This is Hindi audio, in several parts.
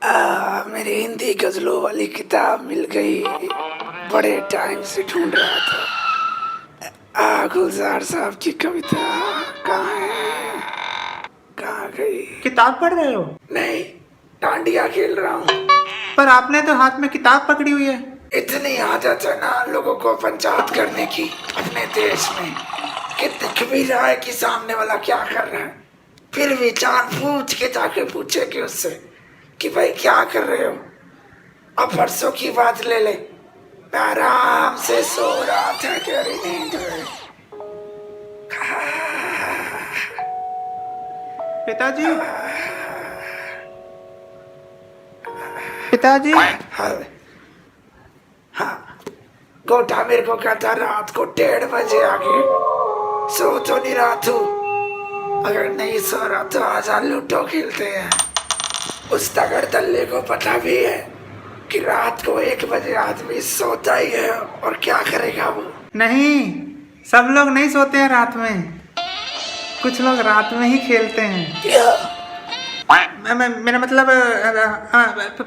मेरी हिंदी गजलों वाली किताब मिल गई। बड़े टाइम से ढूंढ रहा था। गुलजार साहब की कविता कहाँ है? कहाँ गई? किताब पढ़ रहे हो? नहीं, डांडिया खेल रहा हूँ। पर आपने तो हाथ में किताब पकड़ी हुई है। इतनी आदत है ना लोगों को पंचायत करने की अपने देश में कि दिख भी रहा है कि सामने वाला क्या कर रहा है, फिर भी जान पूछ के जाके पूछे कि उससे कि भाई क्या कर रहे हो। अब परसों की बात ले ले, मैं आराम से सो रहा था, गहरी नींद में। पिताजी, पिताजी। हाँ, गोटा मेरे को कहता रात को 1:30 बजे आके सो तो नहीं रहा तू। अगर नहीं सो रहा तो आजा लूडो खेलते हैं। उस तगड़ दल्ले को पता भी है कि रात को 1 बजे आदमी सोता ही है, और क्या करेगा वो। नहीं, सब लोग नहीं सोते हैं रात में, कुछ लोग रात में ही खेलते हैं। मेरा मतलब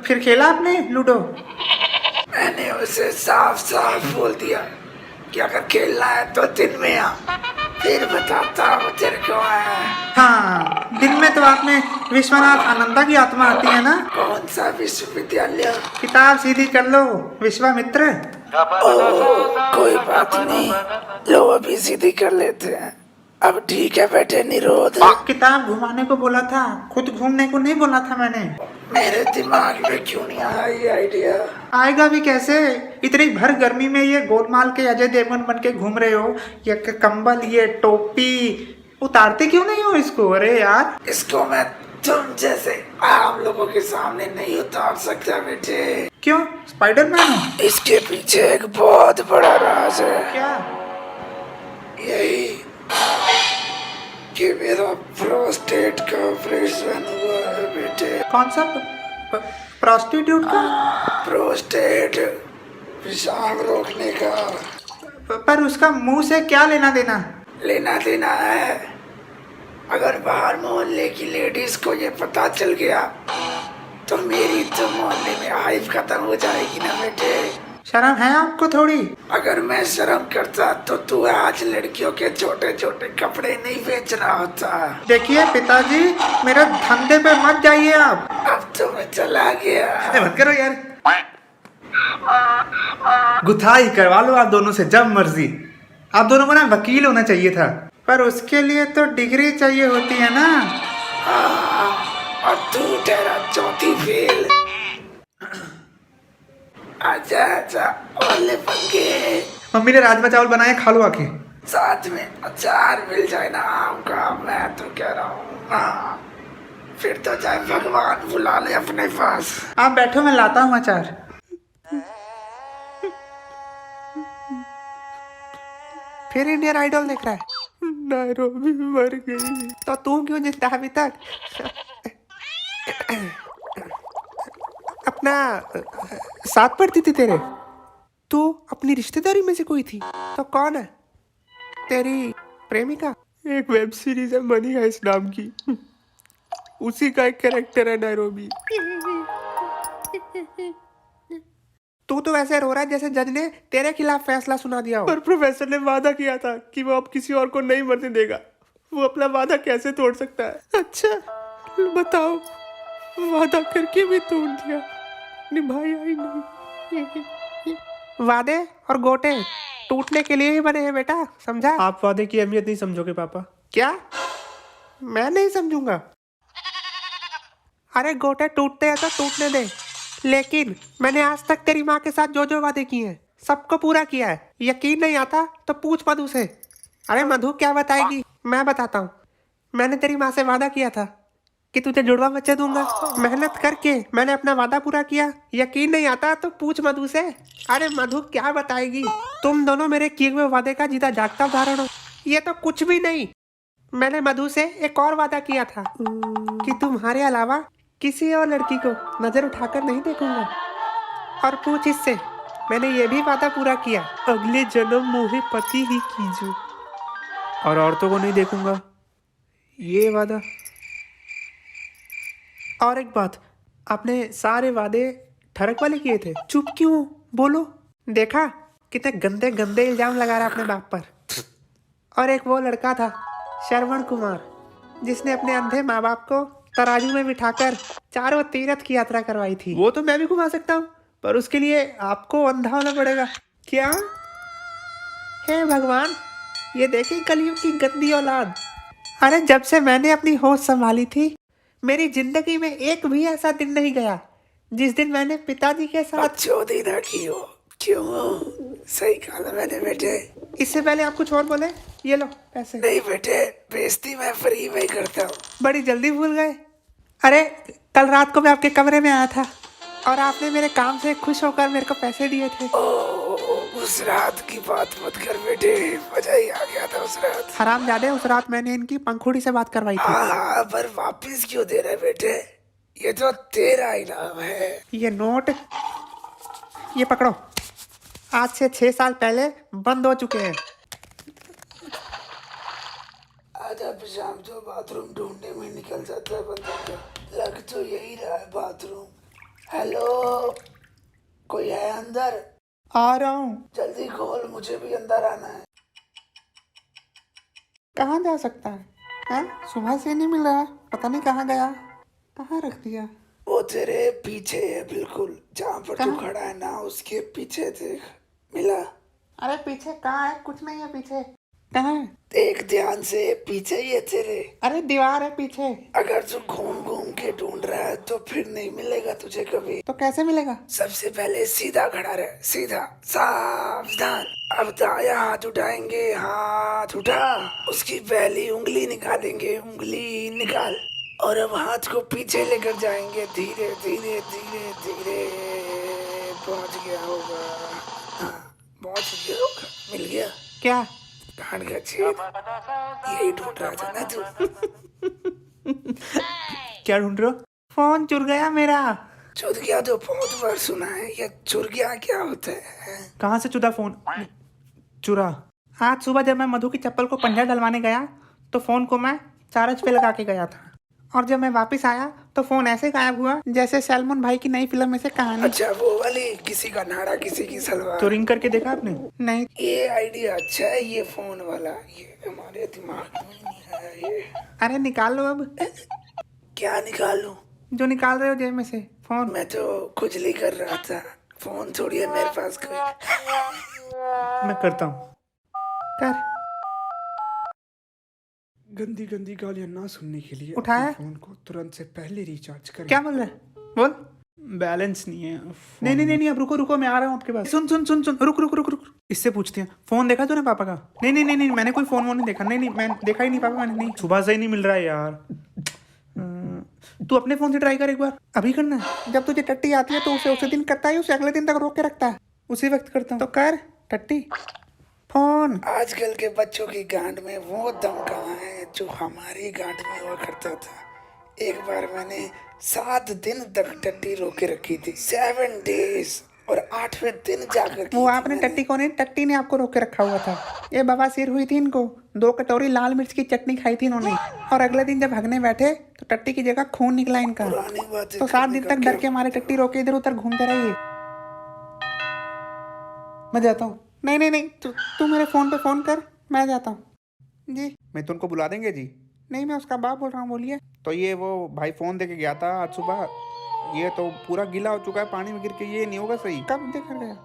फिर खेला आपने लूडो? मैंने उसे साफ साफ बोल दिया कि अगर खेलना है तो दिन में आ, फिर बताता हूँ तेरे को। हाँ, दिन में तो आप में विश्वनाथ आनंदा की आत्मा आती है ना। कौन सा विश्वविद्यालय? किताब सीधी कर लो, विश्वामित्र। कोई बात नहीं, लो अभी सीधी कर लेते हैं। अब ठीक है बेटे निरोध। किताब घुमाने को बोला था, खुद घूमने को नहीं बोला था मैंने। मेरे दिमाग में क्यों नहीं आया ये आइडिया? आएगा भी कैसे? इतनी भर गर्मी में ये गोलमाल के अजय देवगन बन के घूम रहे हो, ये कंबल, ये टोपी उतारते क्यों नहीं हो इसको? अरे यार, इसको मैं तुम जैसे आम लोगों के सामने नहीं उतार सकता बेटे। क्यों? स्पाइडरमैन हो? इसके पीछे एक बहुत बड़ा राज है। क्या? यही कि मेरा प्रोस्टेट का ऑपरेशन हुआ है बेटे। कौन सा? प्रोस्टिट्यूट का? प्रोस्टेट, पेशाब रोकने का। पर उसका मुंह से क्या लेना देना? लेना देना है, अगर बाहर मोहल्ले की लेडीज को ये पता चल गया तो मेरी तो मोहल्ले में हाइप खत्म हो जाएगी ना बेटे। शर्म है आपको थोड़ी? अगर मैं शर्म करता तो तू आज लड़कियों के छोटे छोटे कपड़े नहीं बेच रहा होता। देखिए पिताजी, मेरे धंधे पे मत जाइए आप। अब तो मैं चला गया। मत करो यार, गुथाई करवा लो आप दोनों से जब मर्जी। आप दोनों को ना वकील होना चाहिए था, पर उसके लिए तो डिग्री चाहिए होती है ना। और तू तेरा चौथी फेल। आजा आजा, ओले पंगे। मम्मी ने राजमा चावल बनाए, खा लो आके। साथ में अचार मिल जाए ना आम का, मैं तो कह रहा हूँ। फिर तो चाहे भगवान बुला ले अपने पास। आप बैठो, मैं लाता हूँ अचार। फिर इंडियन आइडल देख रहा है? नैरोबी मर गई तो तू क्यों जिंदा अभी तक? अपना साथ पढ़ती थी तेरे, तू अपनी रिश्तेदारी में से कोई थी? तो कौन है तेरी प्रेमिका? एक वेब सीरीज है मनी हाइस्ट नाम की, उसी का एक कैरेक्टर है नैरोबी। तू तो वैसे रो रहा है जैसे जज ने तेरे खिलाफ फैसला सुना दिया हो। पर प्रोफेसर ने वादा किया था कि वो अब किसी और को नहीं मरने देगा, वो अपना वादा कैसे तोड़ सकता है? अच्छा बताओ, वादा करके भी तोड़ दिया, निभाया ही नहीं। वादे और गोटे टूटने के लिए ही बने हैं बेटा, समझा? आप वादे की अहमियत नहीं समझोगे पापा। क्या? मैं नहीं समझूंगा? अरे गोटे टूटते हैं तो टूटने दे, लेकिन मैंने आज तक तेरी माँ के साथ जो जो वादे किए हैं सबको पूरा किया है। यकीन नहीं आता तो पूछ मधु से। अरे मधु क्या बताएगी? मैं बताता हूँ। मैंने तेरी माँ से वादा किया था कि तुझे जुड़वा बच्चे दूंगा, मेहनत करके मैंने अपना वादा पूरा किया। यकीन नहीं आता तो पूछ मधु से। अरे मधु क्या बताएगी? तुम दोनों मेरे किए हुए वादे का जीता जागता उदाहरण हो। ये तो कुछ भी नहीं। मैंने मधु से एक और वादा किया था कि तुम्हारे अलावा किसी और लड़की को नजर उठाकर नहीं देखूंगा। और पूछ इससे, मैंने ये भी वादा पूरा किया, अगले जन्म मोहे पति ही कीजो, और औरतों को नहीं देखूंगा, ये वादा। और एक बात, आपने सारे वादे ठरक वाले किए थे, चुप क्यों? बोलो। देखा कितने गंदे गंदे इल्जाम लगा रहा अपने बाप पर। और एक वो लड़का था श्रवण कुमार, जिसने अपने अंधे माँ बाप को तराजू में बिठाकर चारों तीर्थ की यात्रा करवाई थी। वो तो मैं भी घुमा सकता हूँ, पर उसके लिए आपको अंधा होना पड़ेगा। क्या? हे भगवान, ये देखें कलयुग की गंदी औलाद। अरे जब से मैंने अपनी होश संभाली थी, मेरी जिंदगी में एक भी ऐसा दिन नहीं गया जिस दिन मैंने पिताजी के साथ चोरी ना की हो। क्यों? सही कहा मैंने बेटे। इससे पहले आप कुछ और बोले। ये लो पैसे। नहीं बेटे, बेइज्जती मैं फ्री में ही करता हूँ। बड़ी जल्दी भूल गए। अरे कल रात को मैं आपके कमरे में आया था और आपने मेरे काम से खुश होकर मेरे को पैसे दिए थे। उस रात की बात मत कर बेटे, मजा ही आ गया था उस रात। हरामजादे, उस रात मैंने इनकी पंखुड़ी से बात करवाई थी। हाँ, पर वापिस क्यों दे रहे बेटे? ये तो तेरा इनाम है। ये नोट, ये पकड़ो। आज से 6 साल पहले बंद हो चुके हैं। आज अब शाम तो बाथरूम ढूंढने में निकल जाता है बंदे का। लग तो यही रहा है बाथरूम। हेलो, कोई है अंदर? आ रहा हूँ। जल्दी खोल, मुझे भी अंदर आना है। कहाँ जा सकता है? सुबह से नहीं मिल रहा, पता नहीं कहाँ गया, कहाँ रख दिया। वो तेरे पीछे है, बिल्कुल जहाँ पर तू कहाँ? खड़ा है ना, उसके पीछे देख। मिला? अरे पीछे कहाँ है? कुछ नहीं है पीछे। कहाँ है? देख ध्यान से, पीछे ही है तेरे। अरे दीवार है पीछे। अगर तू घूम घूम के ढूंढ रहा है तो फिर नहीं मिलेगा तुझे कभी। तो कैसे मिलेगा? सबसे पहले सीधा खड़ा रहे, सीधा, सावधान। अब दाया हाथ उठाएंगे, हाथ उठा, उसकी पहली उंगली निकालेंगे, उंगली निकाल। और अब हाथ को पीछे लेकर जाएंगे, धीरे धीरे धीरे धीरे। पहुंच गया होगा। हाँ, पहुंच गया होगा। मिल गया? क्या? कान का छेद। यही ढूंढ रहा था ना तू? क्या ढूंढ रहे हो? फोन चुर गया मेरा। चुर गया तो बहुत बार सुना है, ये चुर गया क्या होता है? कहाँ से चुरा फोन? चुरा। आज सुबह जब मैं मधु की चप्पल को पंजा डलवाने गया तो फोन को मैं चार्ज पे लगा के गया था, और जब मैं वापस आया तो फोन ऐसे गायब हुआ जैसे सलमान भाई की नई फिल्म में से कहानी। अच्छा, वो वाली, किसी का नाड़ा किसी की सलवार। तो रिंग करके देखा आपने? नहीं। ये आइडिया अच्छा है, ये फोन वाला, ये हमारे दिमाग में नहीं आया ये। अरे निकाल लो अब। क्या निकालूं? जो निकाल रहे हो जेब में से, फोन। मैं तो खुजली कर रहा था, फोन थोड़ी है मेरे पास कोई। मैं करता हूँ। कर। गंदी गंदी गालियां ना सुनने के लिए उठाया? अपने फोन को तुरंत से पहले रिचार्ज करें। क्या बोल रहा है? बोल। बैलेंस नहीं है नहीं नहीं नहीं नहीं, अब रुको रुको, मैं आ रहा हूँ आपके पास। सुन सुन सुन सुन, रुक रुक रुक रुक। इससे पूछती हैं, फोन देखा तूने पापा का? नहीं नहीं नहीं नहीं, मैंने कोई फोन वोन नहीं देखा। नहीं नहीं, मैं देखा ही नहीं पापा, मैंने नहीं। सुबह से ही नहीं मिल रहा है यार। तू अपने फोन से ट्राई कर एक बार। अभी करना है? जब तुझे टट्टी आती है तो उसे दिन करता है, उसे अगले दिन तक रोक के रखता है, उसी वक्त करता हूँ। तो कर टट्टी फोन। आजकल के बच्चों की गांड में वो दम कहाँ है जो हमारी गांड में हुआ करता था। एक बार मैंने 7 दिन तक टट्टी रोके रखी थी, 7 डेज, और 8वें दिन जाकर की वो थी आपने मैंने। टट्टी को नहीं, टट्टी ने आपको रोक के रखा हुआ था। ये बवासीर हुई थी इनको, 2 कटोरी लाल मिर्च की चटनी खाई थी इन्होंने, और अगले दिन जब भागने बैठे तो टट्टी की जगह खून निकला इनका। पुरानी बातें तो 7 करने दिन का तक क्या डर के हमारे टट्टी रोके इधर उधर घूमते रहिए। मैं जाता हूँ। नहीं नहीं नहीं, तू मेरे फोन पे फोन कर, मैं जाता हूँ जी। मैं तो उनको बुला देंगे जी। नहीं, मैं उसका बाप बोल रहा हूँ, बोलिए। तो ये वो भाई फोन दे के गया था आज सुबह, ये तो पूरा गीला हो चुका है पानी में गिर के, ये नहीं होगा सही। कब देकर गया?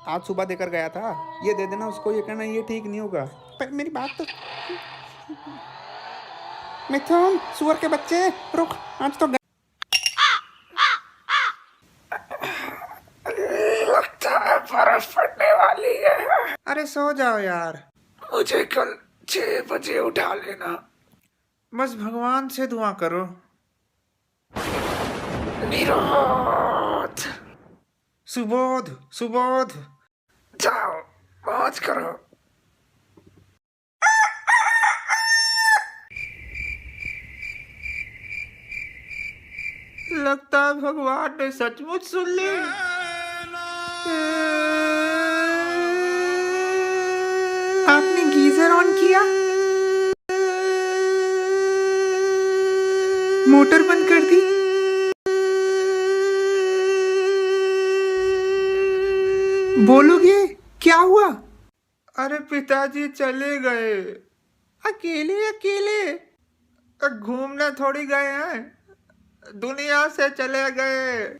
आज सुबह देकर गया था। ये दे देना उसको, ये कहना ये ठीक नहीं होगा। पर मेरी बात तो। मिथुन, सुअर के बच्चे, रुक, आज तो लगता है बर्फ पड़ने वाली है। अरे सो जाओ यार। मुझे कल 6 बजे उठा लेना। बस भगवान से दुआ करो। निरोध। सुबोध सुबोध। जाओ, मौज करो। लगता है भगवान ने सचमुच सुन ली। आपने गीजर ऑन किया, मोटर बंद कर दी, बोलोगे क्या हुआ? अरे पिताजी चले गए। अकेले अकेले? घूमने थोड़ी गए हैं, दुनिया से चले गए।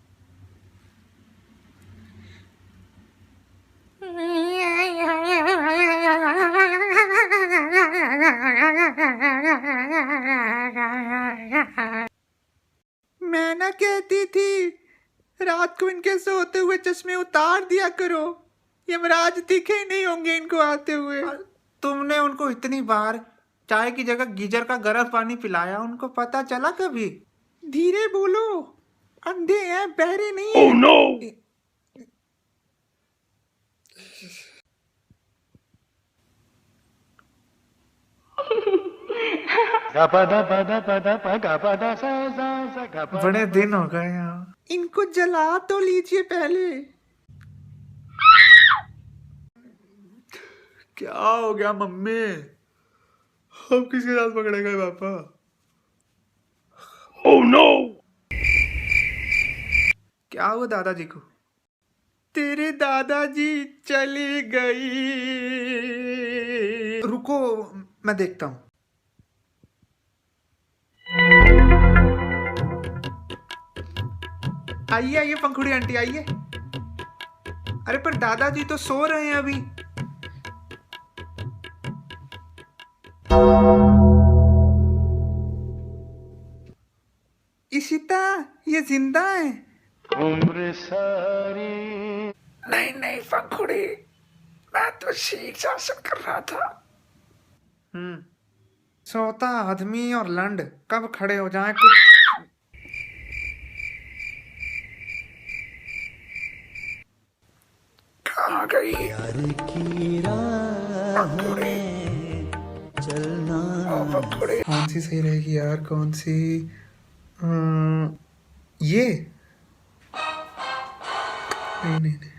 मैं ना कहती थी रात को इनके सोते हुए चश्मे उतार दिया करो, यमराज दिखे ही नहीं होंगे इनको आते हुए। तुमने उनको इतनी बार चाय की जगह गीजर का गर्म पानी पिलाया, उनको पता चला कभी? धीरे बोलो, अंधे हैं, बहरे नहीं हैं। Oh, no! बड़े दिन हो गए यहाँ। इनको जला तो लीजिए पहले। क्या हो गया मम्मी? हम किसके साथ पकड़े गए पापा? Oh no! क्या हुआ दादाजी को? तेरे दादाजी चली गई। रुको, मैं देखता हूँ। आइए आइए पंखुड़ी आंटी आइए। अरे पर दादाजी तो सो रहे हैं अभी। इशिता, ये जिंदा है? उम्र सारी नहीं नहीं पंखुड़ी, मैं तो शीख शासन कर रहा था। सोता आदमी और लंड कब खड़े हो जाए कुछ। कहाँ गई? प्यार की राह में चलना। कौन सी सही रहेगी यार, कौन सी? ये नहीं नहीं नहीं,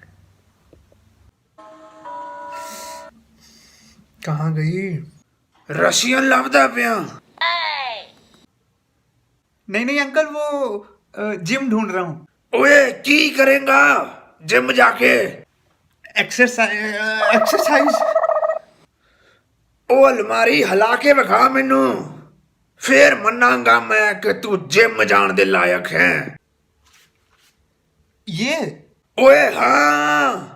कहाँ गई? रशियन लवदा पिया। नहीं नहीं अंकल, वो जिम ढूंढ रहा हूँ। ओए की करेगा जिम जाके? एक्सरसाइज। ओ अलमारी हला के विखा मैनू, फिर मनांगा मैं कि तू जिम जान दे लायक है। ये ओए हाँ,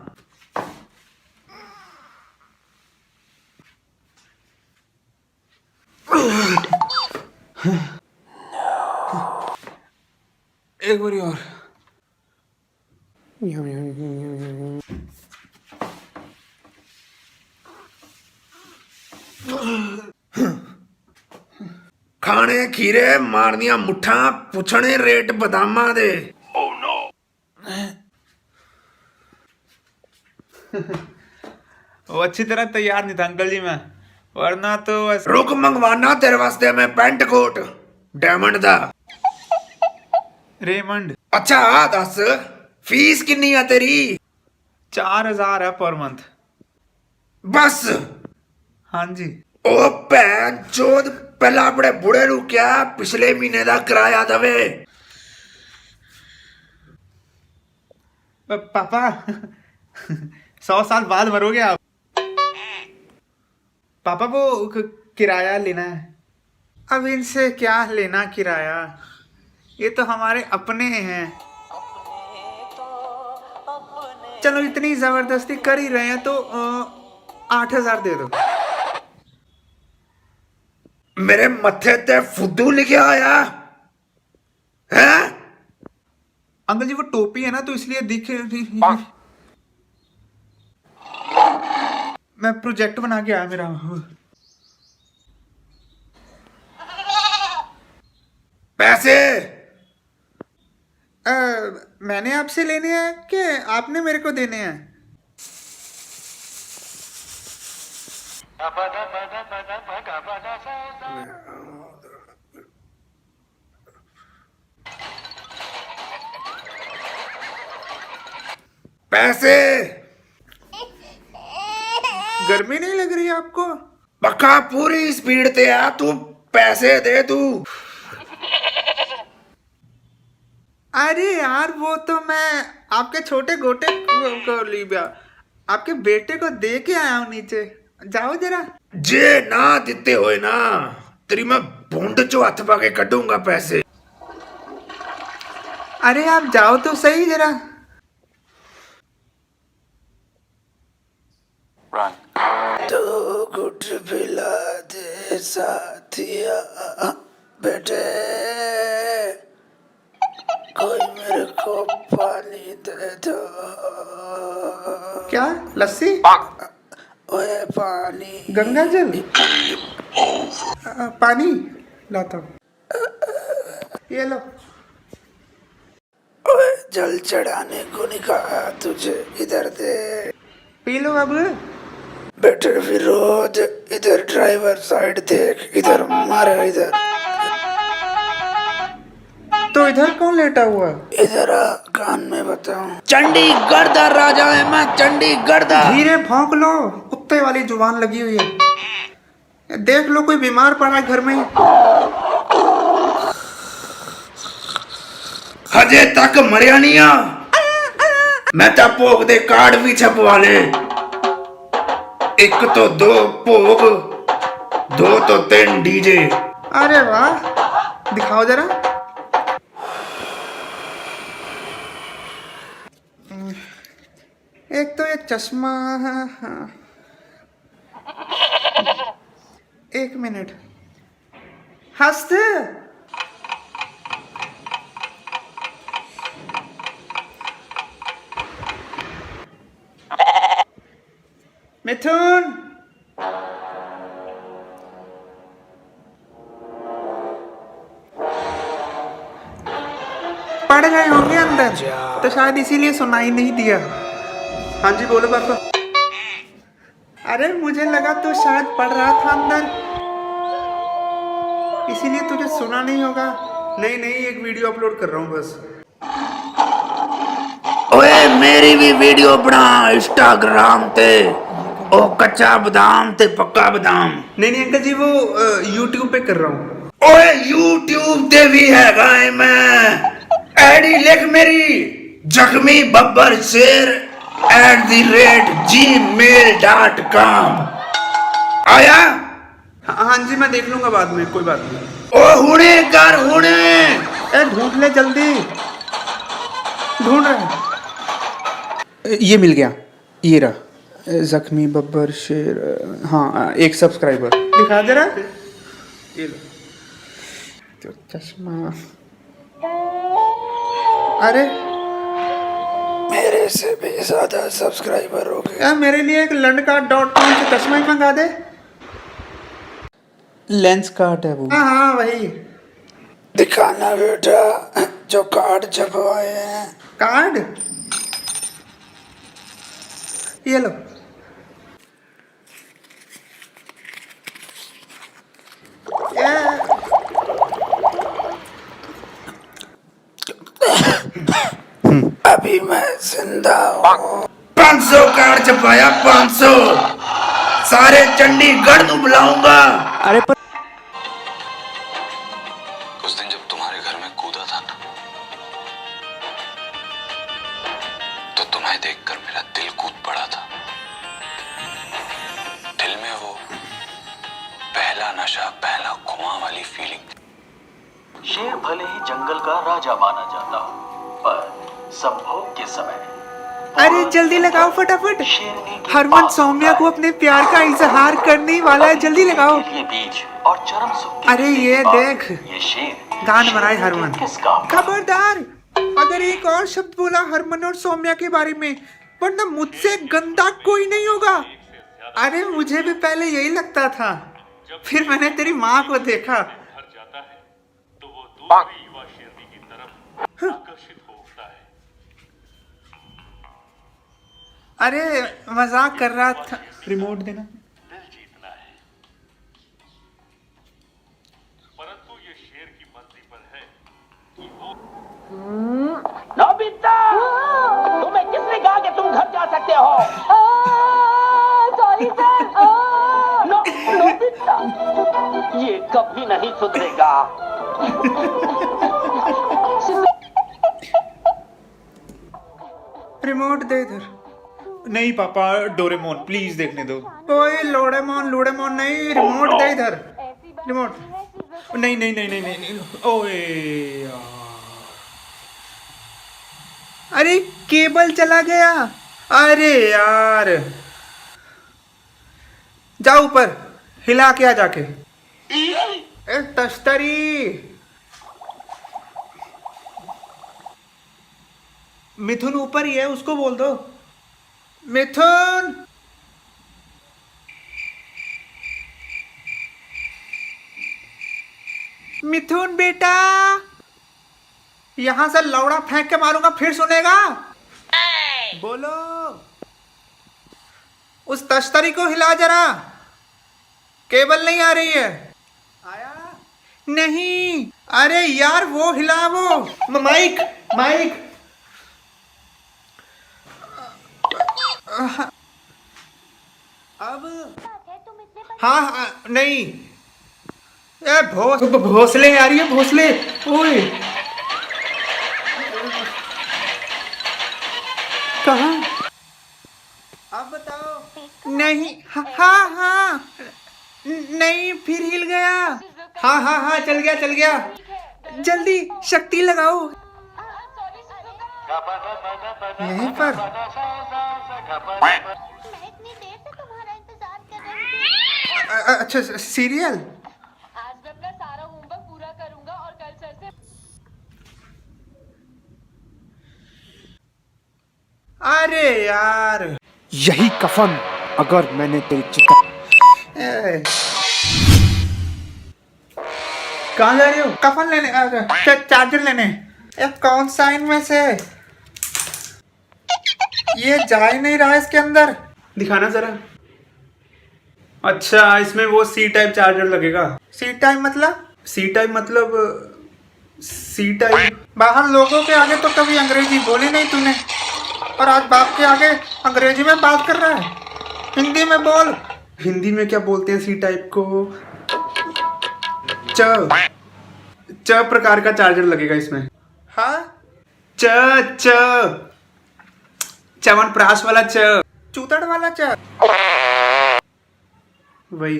एक बारी और। खाने खीरे मारनिया मुठा, पुछने रेट बदामा दे। वो अच्छी तरह तैयार नहीं था अंकल जी मैं, वरना तो रुक मंगवाना तेरे वास्ते मैं पेंट कोट डायमंड दा। रेमंड। अच्छा दस, फीस किन्नी है तेरी? 4000 है पर मंथ। बस? हाँ जी। ओ भैन चोद, पहला अपने बुढ़े रू क्या पिछले महीने दा किराया दवे। पापा 100 साल बाद मरोगे आप। पापा वो किराया लेना है। अब इनसे क्या लेना किराया, ये तो हमारे अपने हैं। चलो इतनी जबरदस्ती कर ही रहे हैं तो 8000 दे दो। मेरे मत्थे ते फुद्दू लिखे आया है? अंकल जी वो टोपी है ना तो इसलिए दिखे। मैं प्रोजेक्ट बना के आया मेरा। पैसे मैंने आपसे लेने हैं कि आपने मेरे को देने हैं? पैसे। गर्मी नहीं लग रही आपको? पक्का पूरी स्पीड ते आ, तू पैसे दे तू। अरे यार वो तो मैं आपके छोटे गोटे को लिया। आपके बेटे को दे के आया हूँ नीचे, जाओ जरा। जे ना देते होए ना तेरी मैं भूंड चो हाथ पाके कटूंगा पैसे। अरे आप जाओ तो सही जरा। तो गुट पिला दे साथिया बेटे, कोई मेरे को पानी दे दो। क्या लस्सी? ओए पानी। गंगा जल? पानी लाता हूँ, ये लो। ओए जल चढ़ाने को नहीं कहा तुझे, इधर दे। पी लो अब। बेटे विरोध, इधर ड्राइवर साइड देख, इधर मारे, इधर तो इधर कौन लेटा हुआ? इधर आ, कान में बताऊं। चंडीगढ़ दा राजा है मैं, चंडीगढ़ दा। धीरे भौंक लो, कुत्ते वाली जुबान लगी हुई है। देख लो कोई बीमार पड़ा है घर में। हजे तक मरिया नहीं आ, मैं तो भोग दे कार्ड भी छपवा ले। एक तो 2 भोग, 2 तो 3 डीजे। अरे वाह, दिखाओ जरा। एक तो ये चश्मा। हाँ। 1 मिनट, हंसते। मिथुन, पड़ गए होंगे अंदर, तो शायद इसीलिए सुनाई नहीं दिया। हाँ जी बोलो पापा। अरे मुझे लगा तो शायद पढ़ रहा था अंदर, इसीलिए तुझे सुना नहीं होगा। नहीं नहीं, एक वीडियो अपलोड कर रहा हूँ बस। ओए मेरी भी वीडियो बना इंस्टाग्राम ते, ओ कच्चा बादाम ते पक्का बादाम। नहीं नहीं अंकल जी, वो यूट्यूब पे कर रहा हूँ। ओए यूट्यूब ते भी हैगा है मैं। आईडी लिख मेरी, जख्मी बब्बर शेर @gmail.com। आया? हाँ जी, मैं देख लूंगा बाद में, कोई बात नहीं। ओ हुणे कर हुणे। ए ढूंढ ले जल्दी, ढूंढ रहा। ये मिल गया, ये रहा, जख्मी बब्बर शेर। हाँ, एक सब्सक्राइबर। दिखा जरा। ये लो तो चश्मा। अरे मेरे से भी ज्यादा सब्सक्राइबर हो गए। यार, मेरे लिए एक लंडका.com से चश्मा ही मंगा दे। लेंस कार्ट है वो। हाँ हाँ वही। दिखाना बेटा जो कार्ड छपवाए हैं। कार्ड? ये लो। अभी मैं जिंदा हूँ। 500 कार्ड छपाया, 500। सारे चंडीगढ़ को बुलाऊंगा। अरे पर उस दिन जब तुम्हारे घर में कूदा था ना, तो तुम्हें देखकर मेरा दिल कूद पड़ा था। दिल में वो पहला नशा, पहला खुमार वाली फीलिंग। शेर भले ही जंगल का राजा माना जाता हो, पर संभोग के समय अरे जल्दी लगाओ फटाफट। शेरनी की हरमन बात सौम्या को होता अपने प्यार का इजहार करने वाला है, जल्दी लगाओ। ये बीज और चरम सुख के अरे बीच ये बात, देख, ये शेर गान बनाए शेरनी हरमन। के किस काम का? खबरदार, अगर एक और शब्द बोला हरमन और सौम्या के बारे में, वरना मुझसे गंदा कोई नहीं होगा। अरे मुझे भी पहले यही लगता था, फिर मैंने तेरी माँ को देखा। अरे मजाक कर रहा था। रिमोट देना। परंतु ये शेर की मर्जी पर है कि वो नोबिता, तुम्हें किसने कहा कि तुम घर जा सकते हो? Sorry sir. नोबिता, ये कभी नहीं सुधरेगा। रिमोट दे इधर। नहीं पापा, डोरेमोन प्लीज देखने दो। ओए लोडेमोन लूडेमोन नहीं, रिमोट दे इधर, रिमोट। नहीं नहीं नहीं नहीं नहीं, ओए यार, अरे केबल चला गया। अरे यार, जा ऊपर हिला के आ जाके। ए तश्तरी, मिथुन ऊपर ही है, उसको बोल दो। मिथुन, मिथुन बेटा, यहां से लौड़ा फेंक के मारूंगा फिर सुनेगा। बोलो, उस तश्तरी को हिला जरा, केबल नहीं आ रही है। आया नहीं, अरे यार वो हिला, वो माइक माइक। अब हाँ हाँ नहीं, भोसले आ रही है, भोसले। ओए कहाँ? अब बताओ। नहीं, हाँ हाँ हाँ, नहीं फिर हिल गया। हाँ हाँ हाँ, चल गया चल गया। जल्दी शक्ति लगाओ। यहीं पर। मैं इतनी देर से तुम्हारा इंतजार कर रही थी। अच्छा सीरियल। आज मैं अपना सारा होमवर्क पूरा करूंगा और कल सर से। अरे यार, यही कफन अगर मैंने तेरी चिता। कहाँ जा रही हो? कफन लेने, चार्जर लेने। कौन सा इनमें से? ये जा ही नहीं रहा इसके अंदर। दिखाना जरा। अच्छा, इसमें वो सी टाइप चार्जर लगेगा। सी टाइप मतलब? सी टाइप मतलब सी टाइप। बाहर लोगों के आगे तो कभी अंग्रेजी बोली नहीं तूने, और आज बाप के आगे अंग्रेजी में बात कर रहा है। हिंदी में बोल। हिंदी में क्या बोलते हैं सी टाइप को? च प्रकार का चार्जर लगेगा इसमें। हाँ, च्यवनप्राश वाला च, चूतड़ वाला च, वही।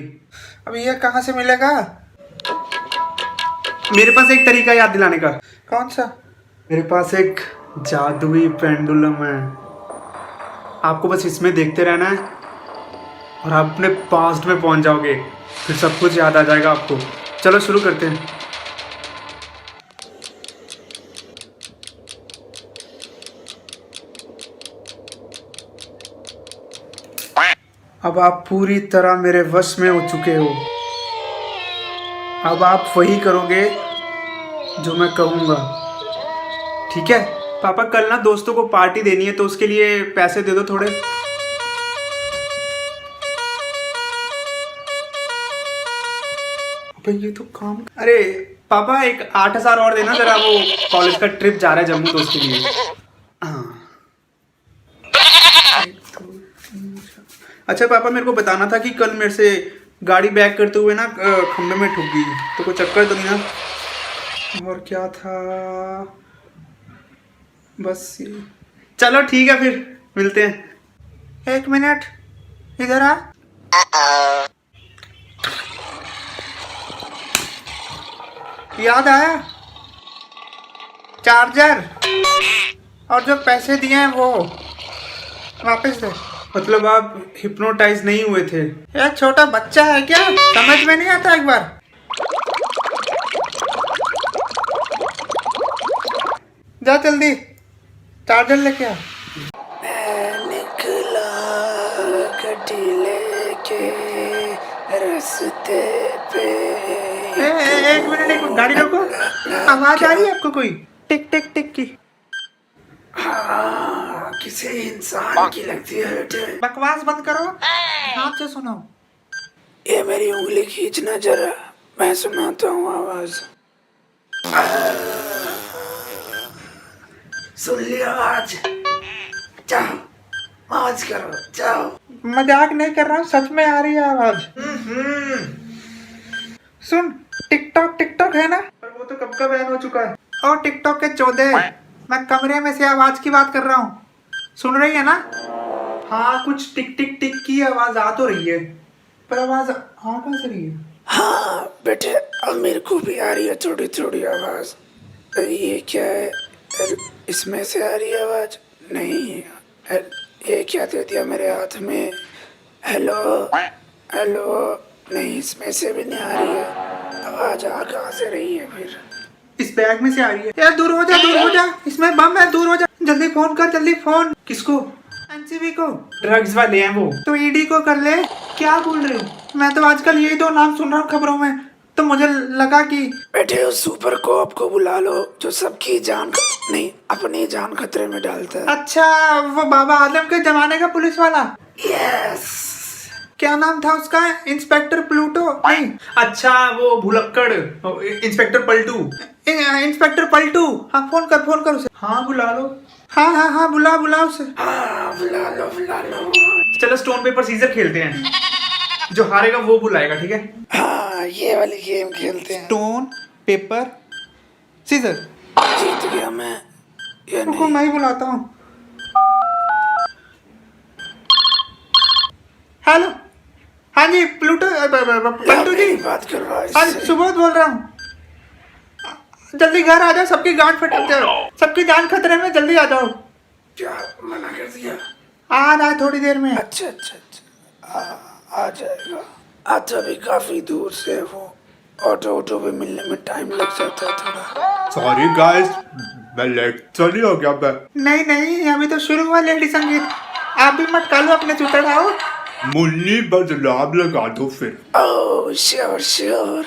अब ये कहाँ से मिलेगा? मेरे पास एक तरीका याद दिलाने का। कौन सा? मेरे पास एक जादुई पेंडुलम है। आपको बस इसमें देखते रहना है और आप अपने पास्ट में पहुंच जाओगे, फिर सब कुछ याद आ जाएगा आपको। चलो शुरू करते हैं। अब आप पूरी तरह मेरे वश में हो चुके हो। अब आप वही करोगे जो मैं कहूँगा, ठीक है? पापा, कल ना दोस्तों को पार्टी देनी है, तो उसके लिए पैसे दे दो थोड़े। भाई ये तो काम। अरे पापा, एक 8,000 और देना जरा, वो कॉलेज का ट्रिप जा रहा है जम्मू, तो उसके लिए। हाँ। अच्छा पापा, मेरे को बताना था कि कल मेरे से गाड़ी बैक करते हुए ना खंबे में ठुक गई, तो कोई चक्कर तो नहीं ना? और क्या था? बस ये। चलो ठीक है, फिर मिलते हैं। 1 मिनट, इधर आ। याद आया? चार्जर और जो पैसे दिए हैं वो वापस दे। मतलब आप हिप्नोटाइज नहीं हुए थे? ये छोटा बच्चा है क्या? समझ में नहीं आता एक बार? जा जल्दी चार्जर लेके आ। मैं निकला गड्डी लेके रास्ते पे। एक मिनट, एक मिनट, गाड़ी रोको। आवाज आ रही है आपको कोई? टिक टिक टिक की। हाँ, किसी इंसान की लगती है बेटे। बकवास बंद करो, हाथ से सुनो। ये मेरी उंगली खींचना जरा, मैं सुनाता हूँ आवाज। सुन लिया आवाज? जाओ मौज करो, जाओ। मजाक नहीं कर रहा हूँ, सच में आ रही है आवाज। सुन, टिकटॉक टिकटॉक है ना, पर वो तो कब का बैन हो चुका है। और टिकटॉक के 14, मैं कमरे में से आवाज की बात कर रहा हूँ। सुन रही है ना? हाँ कुछ टिक टिक टिक की आवाज आ तो रही है, पर आवाज आ कहाँ से रही है? हाँ बेटे, अब मेरे को भी आ रही है थोड़ी थोड़ी आवाज। ये क्या है? इसमें से आ रही है आवाज? नहीं, ये क्या दे दिया मेरे हाथ में? हेलो हेलो, नहीं इसमें से भी नहीं आ रही है आवाज। आ कहाँ से रही है फिर? इस बैग में से आ रही है। यार दूर हो जा, इसमें बम है, दूर हो जा, जल्दी फोन कर, जल्दी फोन। किसको? एनसीबी को। ड्रग्स वाले हैं वो। तो ईडी को कर ले। क्या बोल रहे हो? मैं तो आजकल यही दो नाम सुन रहा हूँ खबरों में, तो मुझे लगा कि बेटे उस सुपर कोप को बुला लो जो सबकी जान नहीं अपनी जान खतरे में डालता है। अच्छा, वो बाबा आदम के जमाने का पुलिस वाला। यस। क्या नाम था उसका? Inspector Pluto? नहीं, अच्छा वो भुलक्कड़, इंस्पेक्टर पलटू। इंस्पेक्टर पलटू। हाँ फोन कर उसे। हाँ बुला लो। हाँ बुला उसे। हाँ बुला लो। चलो स्टोन पेपर सीजर खेलते हैं, जो हारेगा वो बुलाएगा, ठीक है? हाँ ये वाली गेम खेलते हैं। Stone paper scissor. जीत गया मैं। ये रुको मैं ही बुलाता हूँ। हेलो, हाँ जी प्लूटो, पलटू जी बात करवा। हाँ जी, सुबोध बोल रहा हूँ। जल्दी घर आ जाओ, सबकी गांड फटक जाओ, सबकी जान खतरे में, जल्दी आ जाओ। क्या मना कर दिया? आ रहा है थोड़ी देर में। अच्छा आ जाएगा। आज तो अभी काफी दूर से वो ऑटो भी मिलने में टाइम लग जाता है थोड़ा। सॉरी गाइस, मैं लेट तो नहीं हो गया मैं? नहीं अभी तो शुरू हुआ लेडी संगीत। आप भी मत कालो अपने चुतड़ाओ। मुन्नी बदलाव लगा दो फिर। Oh sure.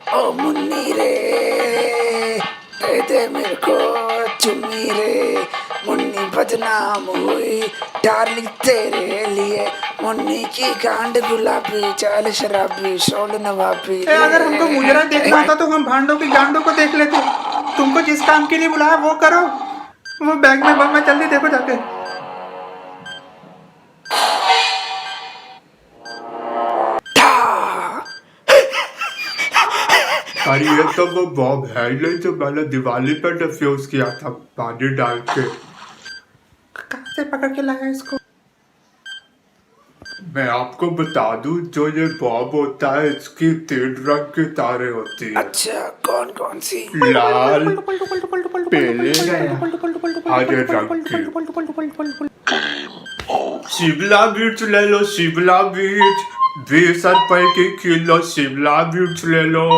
ओ मुन्नी रे, दे मेरे को चुन्नी रे। मुन्नी बदनाम हुई डार्लिंग तेरे लिए। मुन्नी की गांड गुलाबी, चाल शराबी, शोल नवाबी। अगर हमको मुजरा देखना होता तो हम भांडों की गांडों को देख लेते। तुमको जिस काम के लिए बुलाया वो करो। वो बैग में बम है, जल्दी देखो जाके। अरे ये तो वो बॉब है नहीं जो मैंने दिवाली पे डिफ्यूज किया था पानी डाल के। कहाँ से पकड़ के लाया इसको? मैं आपको बता दूं, जो ये बॉब होता है इसकी 3 रंग की तारें होती है। अच्छा कौन सी? लाल, पीले, हरे रंग की। शिमला मिर्च ले लो, शिमला मिर्च 20 रुपए की किलो। शिमला मिर्च ले लो,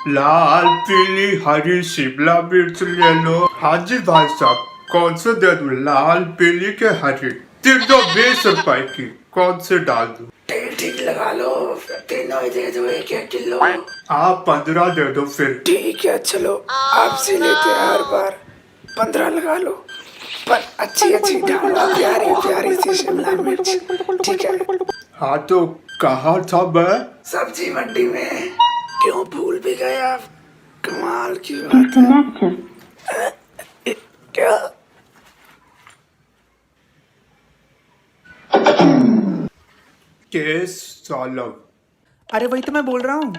लाल पीली हरी शिमला मिर्च ले लो। हाँ जी भाई साहब, कौन से दे दूं? लाल पीली के हरी, तीनों 20 रुपए की, कौन से डाल दूं? ठीक लगा लो, तीनों ही दे दो 1-1 किलो। आप 15 दे दो फिर। ठीक है चलो, आपसे लेते हैं हर बार 15 लगा लो, पर अच्छी डालना, प्यारी सी शिमला मिर्च। ठीक है। हाँ तो कहाँ था मैं? सब्जी मंडी में। क्यों भूल भी गए आप? कमाल की बात है। क्या? Case solve. अरे वही तो मैं बोल रहा हूँ।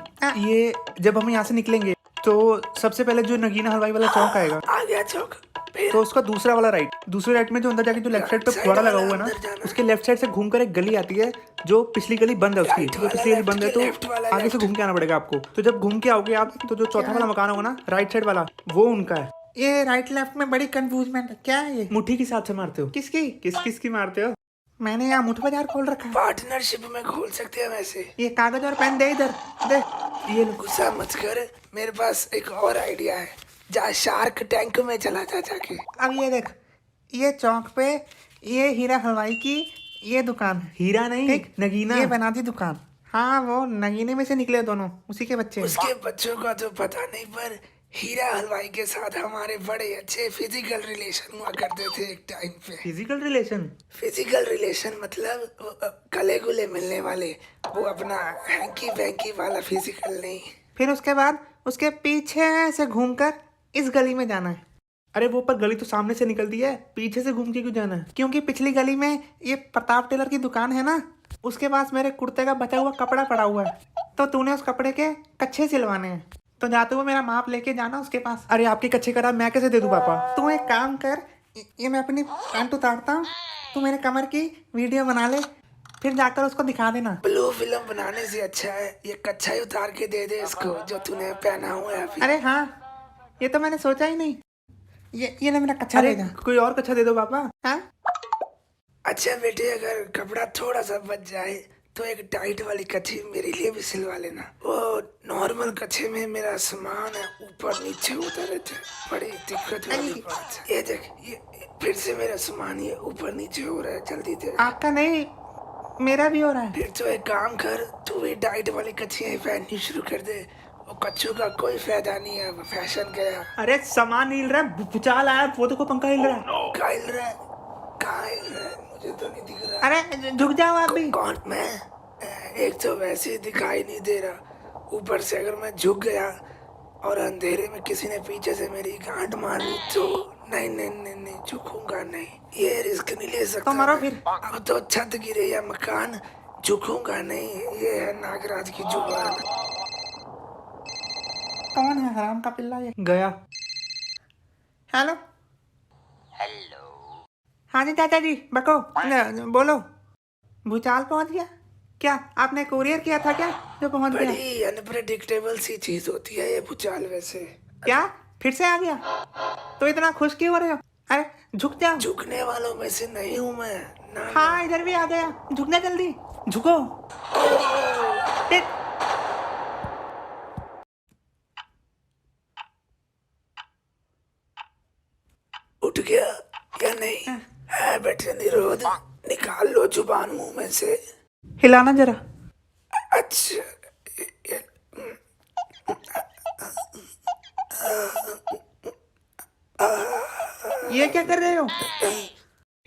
ये जब हम यहाँ से निकलेंगे तो सबसे पहले जो नगीना हलवाई वाला चौक आएगा, आ गया चौक। तो उसका दूसरा वाला राइट, दूसरे राइट में जो अंदर जाके जो लेफ्ट साइड पे फुहारा लगा हुआ है ना, उसके लेफ्ट साइड से घूमकर एक गली आती है जो पिछली गली बंद है उसकी। जो पिछली गली बंद है तो आगे से घूम के आना पड़ेगा आपको। तो जब घूम के आओगे आप, तो जो चौथा वाला मकान होगा ना राइट साइड वाला, वो उनका है। ये राइट लेफ्ट में बड़ी कंफ्यूजमेंट है। क्या है ये? मुट्ठी के साथ से मारते हो? किसकी मारते हो? मैंने यहाँ मुठ बाजार खोल रखा है। पार्टनरशिप में खोल सकते हैं वैसे। ये कागज और पेन दे इधर, दे। ये लो। गुस्सा मत कर, मेरे पास एक और आइडिया है। जा शार्क टैंक में चला जा जाके। अब ये देख, ये चौक पे ये हीरा हलवाई की ये दुकान है। हीरा नहीं, नगीना। ये बना दी दुकान। हाँ वो नगीने में से निकले दोनों, उसी के बच्चे। उसके बच्चों का तो पता नहीं, पर हीरा हलवाई के साथ हमारे बड़े अच्छे फिजिकल रिलेशन हुआ करते थे एक टाइम पे। फिजिकल रिलेशन मतलब गले गुले मिलने वाले, वो अपना हैंकी वैंकी वाला फिजिकल नहीं। फिर उसके बाद उसके पीछे से घूमकर इस गली में जाना है। अरे वो पर गली तो सामने से निकलती है, पीछे से घूम के क्यों जाना है? क्योंकि पिछली गली में ये प्रताप टेलर की दुकान है ना, उसके पास मेरे कुर्ते का बचा हुआ कपड़ा पड़ा हुआ है, तो तूने उस कपड़े के कच्छे सिलवाने हैं, तो जाते हुए मेरा माप लेके जाना उसके पास। अरे आपके कच्छे का नाम मैं कैसे दे दूं पापा? तू एक काम कर, ये मैं अपनी पैंट उतारता हूँ, तू मेरे कमर की वीडियो बना ले, फिर जाकर उसको दिखा देना। ब्लू फिल्म बनाने से अच्छा है ये कच्छा ही उतार के दे दे इसको जो तूने पहना हुआ है अभी। अरे हाँ, ये तो मैंने सोचा ही नहीं। ये ले मेरा कच्छा अरे दे जा। कोई और कच्छा दे दो पापा। हाँ? अच्छा बेटे, अगर कपड़ा थोड़ा सा बच जाए तो एक टाइट वाली कच्छी मेरे लिए भी सिलवा लेना। वो नॉर्मल कच्छे में मेरा सामान है ऊपर नीचे होता रहता है, बड़ी दिक्कत वाली बात है। ये देख, ये फिर से मेरा सामान ये ऊपर नीचे हो रहा है, जल्दी दे। आपका नहीं, मेरा भी हो रहा है। फिर तो एक काम कर, तू भी टाइट वाली कच्छियाँ पहननी शुरू कर दे। वो कच्छों का कोई फायदा नहीं है, वो फैशन गया। अरे सामान हिल रहा है, भूचाल आया, वो देखो पंखा हिल रहा है। कहाँ हिल रहा है, कहाँ हिल रहा है, मुझे तो नहीं दिख रहा। अरे झुक जाओ आप भी। कौन मैं? एक तो वैसे ही दिखाई नहीं दे रहा, ऊपर से अगर मैं झुक गया और अंधेरे में किसी ने पीछे से मेरी गांठ मारी तो नहीं नहीं नहीं नहीं, झुकूंगा नहीं, ये रिस्क नहीं ले सकता। तो मारो फिर। अब तो छत गिरे या मकान, झुकूंगा नहीं, ये है नागराज की जुबान। कौन है हराम का पिल्ला ये? गया। हेलो हाँ जी चाचा जी, बको बोलो। भूचाल पहुंच गया क्या? आपने कुरियर किया था क्या जो पहुंच गया? बड़ी अनप्रेडिक्टेबल सी चीज होती है ये भूचाल वैसे। क्या फिर से आ गया? तो इतना खुश क्यों हो रहे हो? अरे झुक जाओ। झुकने वालों में से नहीं हूँ मैं ना। हाँ इधर भी आ गया, झुकना जल्दी, झुको। टिक। उठ गया या नहीं? है बेटे निरोध, निकाल लो जुबान मुंह में से। हिलाना जरा। अच्छा ये क्या कर रहे हो?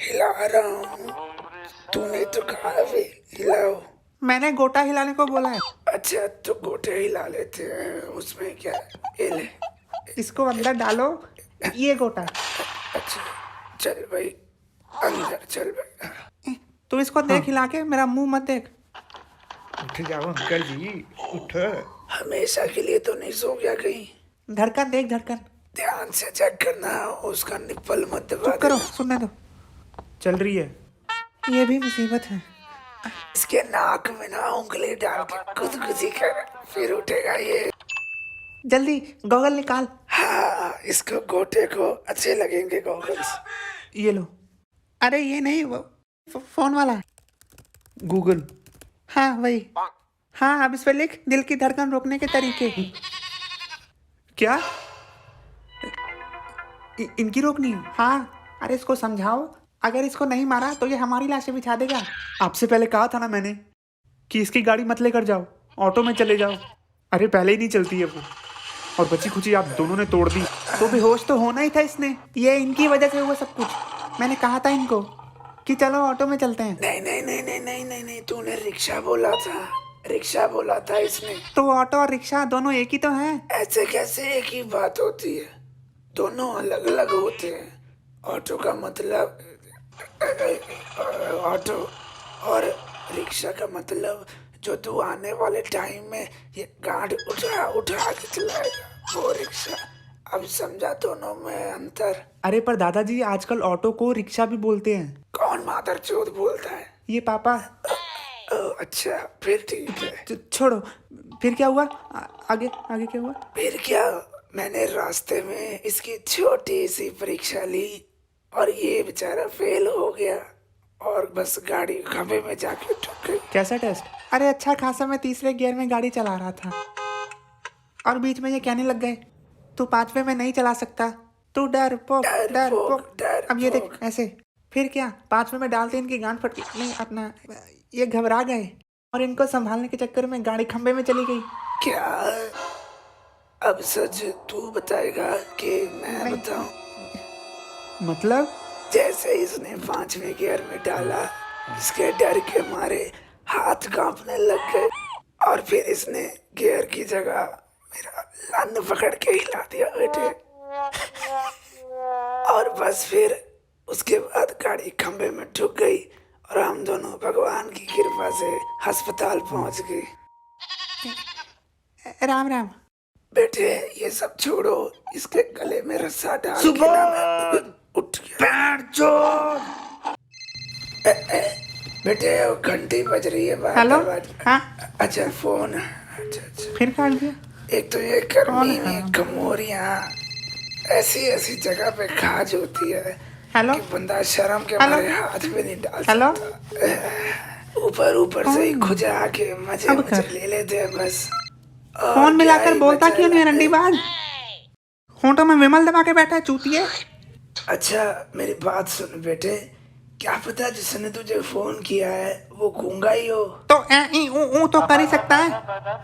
हिला रहा हूँ, तूने तो कहा अभी हिलाओ। मैंने गोटा हिलाने को बोला है। अच्छा तो गोटे हिला लेते हैं, उसमें क्या है? ये ले। इसको अंदर डालो, ये गोटा। अच्छा चल भाई अंदर चल भाई। तू इसको देख हिला के, मेरा मुंह मत देख। उठ जाओ अंकल जी, उठ। हमेशा के लिए तो नहीं सो गया कहीं? धड़कन देख, धड़कन। ध्यान से चेक करना, उसका निप्पल मत दबा चुप करो, देना। सुनने दो। चल रही है। ये भी मुसीबत है। इसके नाक में ना उंगली डाल के गुदगुदी कर, फिर उठेगा ये। जल्दी गॉगल निकाल। हाँ इसको गोटे को अच्छे लगेंगे गॉगल्स। ये लो। अरे ये नहीं, वो फोन वाला। गूगल। हाँ वही। हाँ अब इस पे लिख दिल की धड़कन रोकने के तरीके। क्या? इनकी रोकनी है? हाँ अरे इसको समझाओ, अगर इसको नहीं मारा तो ये हमारी लाशें बिछा देगा। आपसे पहले कहा था ना मैंने कि इसकी गाड़ी मत लेकर जाओ, ऑटो में चले जाओ। अरे पहले ही नहीं चलती है वो, और बची खुची आप दोनों ने तोड़ दी। तो बेहोश तो होना ही था इसने, ये इनकी वजह से हुआ सब कुछ। मैंने कहा था इनको कि चलो ऑटो में चलते हैं। नहीं नहीं नहीं नहीं नहीं नहीं नहीं, तूने रिक्शा बोला था, रिक्शा बोला था इसने। तो ऑटो और रिक्शा दोनों एक ही तो हैं। ऐसे कैसे एक ही बात होती है, दोनों अलग अलग होते हैं। ऑटो का मतलब ऑटो और रिक्शा का मतलब जो तू आने वाले टाइम में ये गांठ उठा उठा के चलाएगा वो रिक्शा। अब समझा दोनों में अंतर? अरे पर दादाजी आजकल ऑटो को रिक्शा भी बोलते हैं। कौन मादरचोद बोलता है? ये पापा। अच्छा फिर ठीक है। छोड़ो, फिर क्या हुआ? आगे आगे क्या हुआ? फिर क्या, मैंने रास्ते में इसकी छोटी सी परीक्षा ली और ये बेचारा फेल हो गया और बस गाड़ी खंभे में जाके ठुक गई। कैसा टेस्ट? अरे अच्छा खासा मैं तीसरे गियर में गाड़ी चला रहा था और बीच में ये कहने लग गए तू पांचवे में नहीं चला सकता, तू डर पोक डर पोक। अब ये देख ऐसे। फिर क्या, पांचवे में डालते इनकी गांठ फट गई। नहीं अपना, ये घबरा गए और इनको संभालने के चक्कर में गाड़ी खंबे में चली गई। क्या अब सच तू बताएगा कि मैं बताऊं? मतलब? जैसे इसने पांचवें गियर में डाला, इसके डर के मारे हाथ कांपने लग गए और फिर इसने गियर की जगह मेरा लन पकड़ के हिला दिया बेटे। और बस फिर उसके बाद गाड़ी खंबे में ठुक गई और हम दोनों भगवान की कृपा से अस्पताल पहुंच गए। राम राम। बेटे ये सब छोड़ो, इसके गले में रस्सा डाल के ना मैं उठ गया। पैर चोर। बेटे वो घंटी बज रही है बार हेलो? बार। हाँ अच्छा फोन है। अच्छा फिर काट दिया। एक तो ये गर्मी में कमोरियाँ ऐसी ऐसी जगह पे खाज होती है हेलो? कि बंदा शर्म के हेलो? मारे हाथ भी नहीं डाल हेलो? सकता। ऊपर से ही खुजा के मजे अब मजे कर। ले लेते हैं बस। और फोन क्या मिलाकर ही बोलता बचा क्यों नहीं है है? रंडीबाज? होंठों में विमल दबा के बैठा है चूतिए। अच्छा मेरी बात सुन बेटे, क्या पता जिसने तुझे फोन किया है वो गूंगा ही हो। तो ऊ तो कर ही सकता है,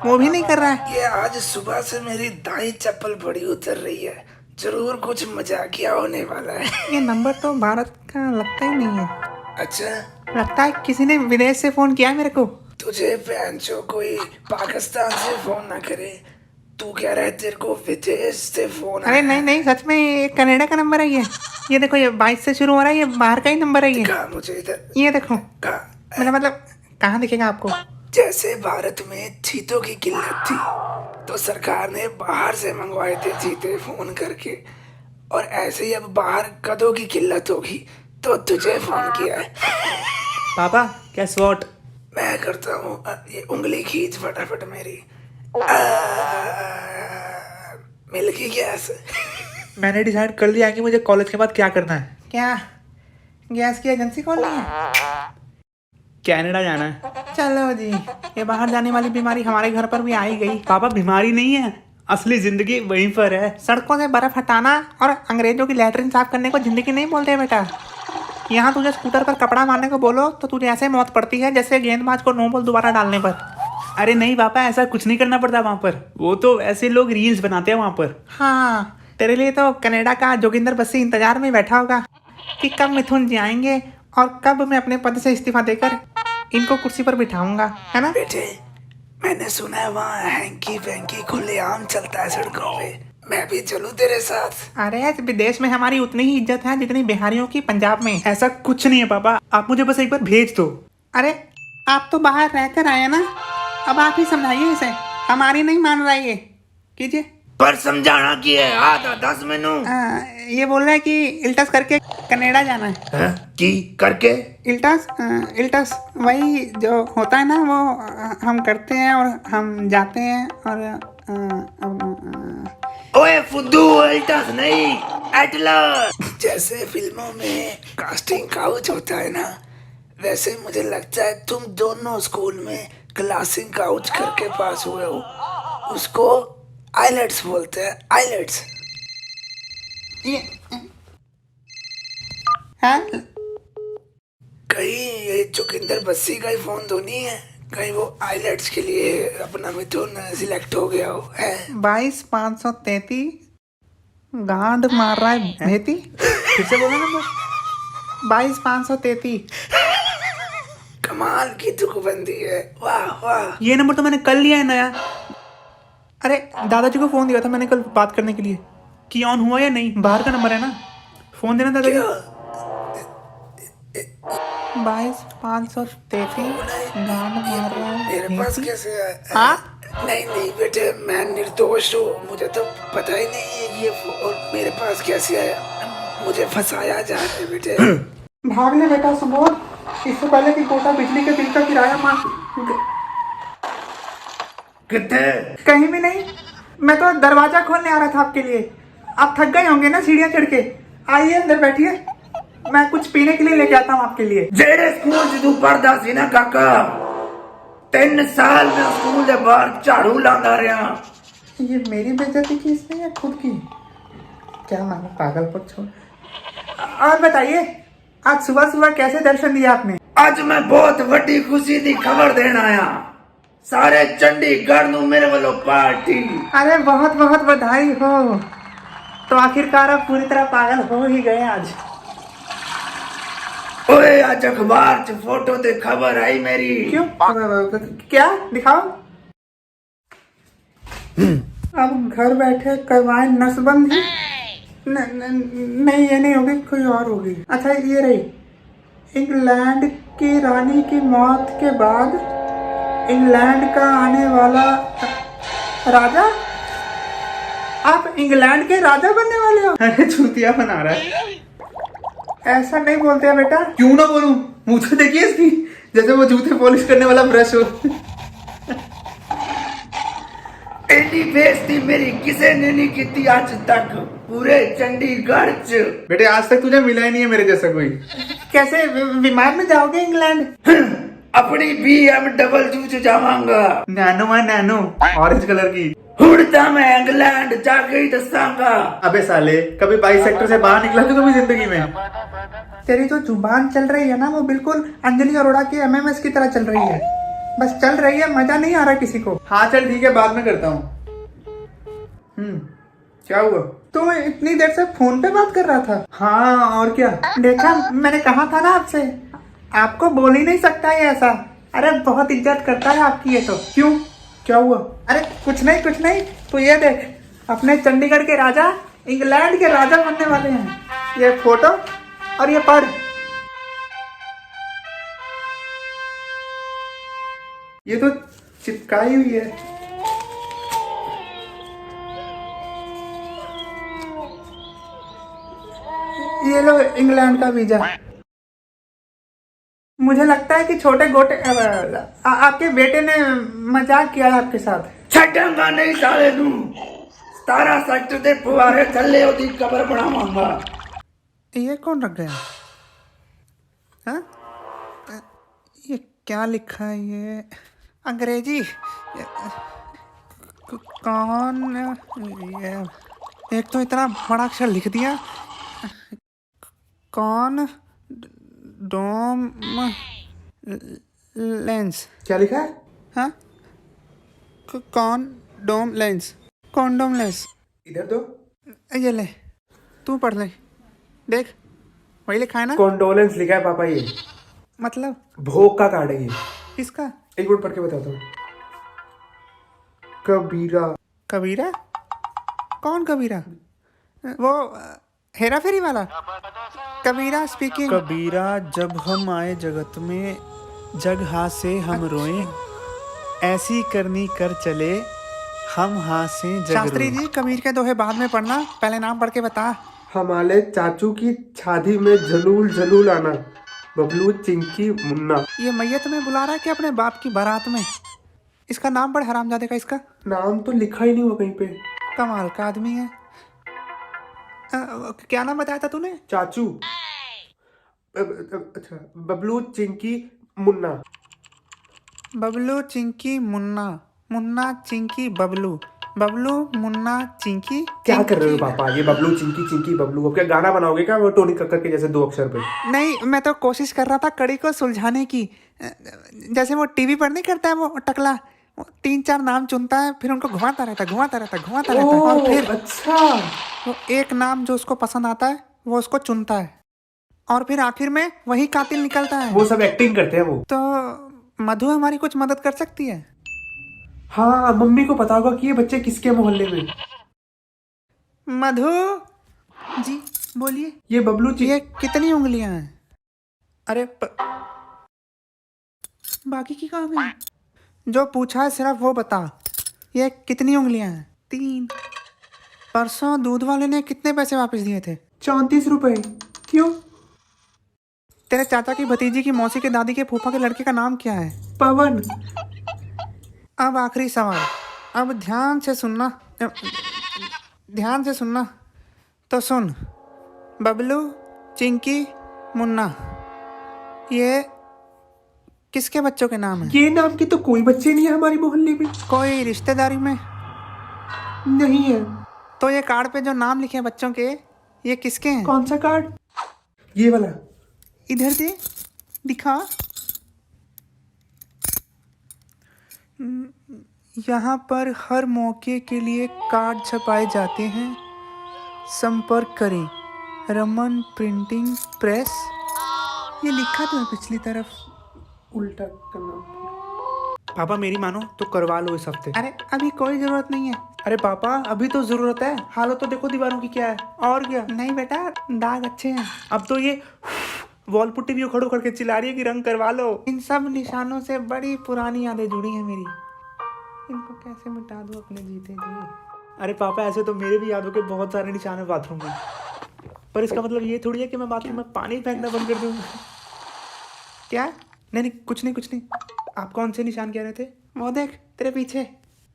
वो भी नहीं कर रहा है। ये आज सुबह से मेरी दाई चप्पल बड़ी उतर रही है, जरूर कुछ मजाकिया होने वाला है। ये नंबर तो भारत का लगता ही नहीं है। अच्छा लगता है किसी ने विदेश से फोन किया है मेरे को। तुझे पैंचो कोई पाकिस्तान से फोन ना करे, तू कह रहा है तेरे को विदेश से फोन अरे नहीं नहीं, सच में ये कनाडा का नंबर है ये देखो, ये 22 से शुरू हो रहा है, ये बाहर का ही नंबर है ये। कहा मुझे इधर ये देखो, कहा। मतलब कहाँ दिखेगा आपको? जैसे भारत में चीतों की किल्लत थी तो सरकार ने बाहर से मंगवाए थे चीते फोन करके, और ऐसे ही अब बाहर गधों की किल्लत होगी तो तुझे फोन किया है। पापा क्या स्वॉट? मैं करता हूँ ये उंगली खींच फटाफट मेरी। मिल गई गैस। मैंने डिसाइड कर लिया कि मुझे कॉलेज के बाद क्या करना है। क्या गैस की एजेंसी खोलनी है? कनाडा जाना है। चलो जी, ये बाहर जाने वाली बीमारी हमारे घर पर भी आई गई। पापा बीमारी नहीं है, असली जिंदगी वहीं पर है। सड़कों से बर्फ हटाना और अंग्रेजों की लैट्रिन साफ करने को जिंदगी नहीं बोलते बेटा। यहाँ तुझे स्कूटर पर कपड़ा मारने को बोलो तो तुझे ऐसे मौत पड़ती है जैसे गेंदबाज को नो बॉल दोबारा डालने पर। अरे नहीं पापा, ऐसा कुछ नहीं करना पड़ता वहाँ पर, वो तो ऐसे लोग रील्स बनाते हैं वहाँ पर। हाँ, तेरे लिए तो कनाडा का जोगिंदर बस्सी इंतजार में बैठा होगा कि कब मिथुन जी आएंगे और कब मैं अपने पद से इस्तीफा देकर इनको कुर्सी पर बिठाऊंगा, है ना? बेटे मैंने सुना है वहाँ हैंकी वैंकी खुलेआम चलता है सड़कों पे, मैं भी चलूं तेरे साथ? अरे विदेश में हमारी उतनी ही इज्जत है जितनी बिहारियों की पंजाब में। ऐसा कुछ नहीं है पापा, आप मुझे बस एक बार भेज दो। अरे आप तो बाहर रहकर आए ना, अब आप ही समझाइए इसे, हमारी नहीं मान रहा ये। कीजिए। पर समझाना की है आधा 10 मिनट। ये बोल रहा है कि इल्टस करके कनाडा जाना है। की करके? इल्टस वही जो होता है ना, वो हम करते हैं और हम जाते हैं और ओए फुद्दू, इल्टस नहीं एटलस। जैसे फिल्मों में कास्टिंग काउच होता है ना, वैसे मुझे लगता है तुम दोनों स्कूल में क्लासिंग काउच करके पास हुए हो। उसको आइलेट्स बोलते हैं, आइलेट्स। ये हाँ? कहीं ये जोगिंदर बस्सी का ही फोन तो नहीं है? कहीं वो आइलेट्स के लिए अपना मिथुन सिलेक्ट हो गया हो? है 22,533 गांड मार रहा है भेती। फिर से बोलो नंबर। 22,533। कमाल की तुकबंदी है, वाह वाह। ये नंबर तो मैंने कल लिया है नया। अरे दादाजी को फोन दिया था मैंने कल बात करने के लिए, कि ऑन हुआ या नहीं? बाहर का नंबर है ना, फोन देना दादाजी। 22,533 गांड मार रहा है मेरे पास भेती। कैसे है? हाँ? नहीं नहीं बेटे, मैं निर्दोष हूँ, मुझे तो पता ही नहीं है ये फोन मेरे पास कैसे आया। मुझे फंसाया जा रहा है बेटे। भाग ले बेटा सुबोध, इससे पहले कि कोटा बिजली के बिल का किराया मांग। कितने? कहीं भी नहीं, मैं तो दरवाजा खोलने आ रहा था आपके लिए। आप थक गए होंगे ना सीढ़ियाँ चढ़ के, आइए अंदर बैठिए, मैं कुछ पीने के लिए लेके आता हूँ आपके लिए। जेड़े स्कूल से तू पढ़दा सी ना काका, 3 साल में स्कूल के बाहर झाड़ू लांदा रहा। ये मेरी बेइज्जती की इसने या खुद की? क्या मानो पागलपन छोड़। और बताइए आज सुबह सुबह कैसे दर्शन दिया आपने? आज मैं बहुत बड़ी खुशी की खबर देना आया, सारे चंडीगढ़ नू मेरे वालों पार्टी। अरे बहुत बहुत बधाई हो। तो आखिरकार आप पूरी तरह पागल हो ही गए आज। ओए आज अखबार च फोटो ते खबर आई मेरी। क्यों? क्या दिखाओ। अब घर बैठे करवाए नसबंदी। नहीं ये नहीं होगी, कोई और होगी। अच्छा ये रही, इंग्लैंड की रानी की मौत के बाद इंग्लैंड का आने वाला राजा। आप इंग्लैंड के राजा बनने वाले हो? अरे चूतिया बना रहा है। ऐसा नहीं बोलते हैं बेटा। क्यों ना बोलूं, मुझे देखिए इसकी, जैसे वो जूते पॉलिश करने वाला ब्रश हो। एडी बेइज्जती मेरी किसी ने नहीं की थी आज तक पूरे चंडीगढ़ च। बेटे आज तक तुझे मिला ही नहीं है मेरे जैसा कोई। कैसे विमान में जाओगे इंग्लैंड? अपनी BMW से जावांगा। नैनो है नैनो, ऑरेंज कलर की। उड़ता मैं इंग्लैंड जाके ही दसांगा। अबे साले, कभी 22 सेक्टर से बाहर निकला तो कभी जिंदगी में? तेरी जो जुबान चल रही है ना, वो बिल्कुल अंजलि अरोड़ा की MMS की तरह चल रही है। बस चल रही है, मजा नहीं आ रहा किसी को। हाँ चल ठीक है, बाद में करता हूँ। क्या हुआ? तू इतनी देर से फोन पे बात कर रहा था? हाँ और क्या। देखा, मैंने कहा था ना आपसे, आपको बोल ही नहीं सकता है ऐसा। अरे बहुत इज्जत करता है आपकी ये तो। क्यों, क्या हुआ? अरे कुछ नहीं। तो ये देख, अपने चंडीगढ़ के राजा इंग्लैंड के राजा बनने वाले हैं। ये फोटो और ये पढ़। ये तो चिपकाई हुई है। ये लो इंग्लैंड का वीजा। मुझे लगता है कि छोटे गोटे आपके बेटे ने मजाक किया है आपके साथ। छटंगा नहीं साले तू। 17 सेक्टर दे फुवारे थल्ले ओदी कबर बनावांगा। ये कौन रख गया? हाँ? ये क्या लिखा है ये? अंग्रेजी। कौन? ये एक तो इतना बड़ा अक्षर लिख दिया। कौन डोम लेंस। क्या लिखा है? हाँ, कौन डोम लेंस, कॉन्डोम लेंस। इधर दो। ये ले, तू पढ़ ले, देख वही लिखा है ना। कॉन्डोलेंस लिखा है पापा। ये मतलब भोग का कार्ड है ये। किसका? एक मिनट पढ़ के बताता हूँ। कबीरा? कौन कबीरा? वो हेरा फेरी वाला कबीरा स्पीकिंग। कबीरा, जब हम आए जगत में, जग हाथ से हम रोए, ऐसी करनी कर चले, हम हाथ से जग। शास्त्री जी, कबीर के दोहे बाद में पढ़ना, पहले नाम पढ़ के बता। हमारे चाचू की शादी में झलूल आना, बबलू, चिंकी, मुन्ना। ये मैयत में बुला रहा है कि अपने बाप की बारात में? इसका नाम पढ़ हरामजादे का। इसका नाम तो लिखा ही नहीं हुआ कहीं पे। कमाल का आदमी है। क्या नाम बताया था तूने? चाचू। अच्छा, बबलू, चिंकी, मुन्ना। बबलू, चिंकी, मुन्ना, चिंकी, बबलू, मुन्ना, चिंकी। क्या कर रहे हो पापा? ये बबलू, चिंकी, बबलू। अब क्या गाना बनाओगे क्या वो टोनी कक्कर के जैसे 2 अक्षर पे? नहीं, मैं तो कोशिश कर रहा था कड़ी को सुलझाने की। जैसे वो टीवी पर नहीं करता है वो टकला, 3-4 नाम चुनता है, फिर उनको घुमाता रहता है। और फिर अच्छा, वो एक नाम जो उसको पसंद आता है वो उसको चुनता है, और फिर आखिर में वही कातिल निकलता है। वो सब एक्टिंग करते हैं वो। तो मधु हमारी कुछ मदद कर सकती है? हाँ, मम्मी को पता होगा कि ये बच्चे किसके मोहल्ले में। मधु जी बोलिए। ये बबलू जी, ये कितनी उंगलियां हैं? अरे बाकी की कहाँ गई? जो पूछा है सिर्फ वो बता, ये कितनी उंगलियां हैं? 3। परसों दूध वाले ने कितने पैसे वापस दिए थे? 34 रुपए। क्यों? तेरे चाचा की भतीजी की मौसी के दादी के फूफा के लड़के का नाम क्या है? पवन। अब आखिरी सवाल, अब ध्यान से सुनना। तो सुन, बबलू, चिंकी, मुन्ना, ये किसके बच्चों के नाम है? ये नाम के तो कोई बच्चे नहीं है हमारी मोहल्ले में। कोई रिश्तेदारी में नहीं है। तो ये कार्ड पे जो नाम लिखे हैं बच्चों के, ये किसके हैं? कौन सा कार्ड? ये वाला। इधर दे, दिखा। यहाँ पर हर मौके के लिए कार्ड छपाए जाते हैं। संपर्क करें, रमन प्रिंटिंग प्रेस। ये लिखा तो है पिछली तरफ, उल्टा करना। पापा मेरी मानो तो करवा लो इस हफ्ते। अरे अभी कोई जरूरत नहीं है। अरे पापा अभी तो जरूरत है, हालत तो देखो दीवारों की क्या है। और क्या? नहीं बेटा, दाग अच्छे हैं। अब तो ये वॉल पुट्टी भी खड़ो करके चिल्ला रही है कि रंग करवा लो। इन सब निशानों से बड़ी पुरानी यादें जुड़ी हैं मेरी, इनको कैसे मिटा दूं अपने जीते जी। अरे पापा ऐसे तो मेरे भी यादों के बहुत सारे निशान है बाथरूम में। पर इसका मतलब ये थोड़ी है कि मैं बाथरूम में पानी फेंकना बंद कर दूँ। क्या? नहीं नहीं, कुछ नहीं कुछ नहीं। आप कौन से निशान कह रहे थे? वो देख तेरे पीछे।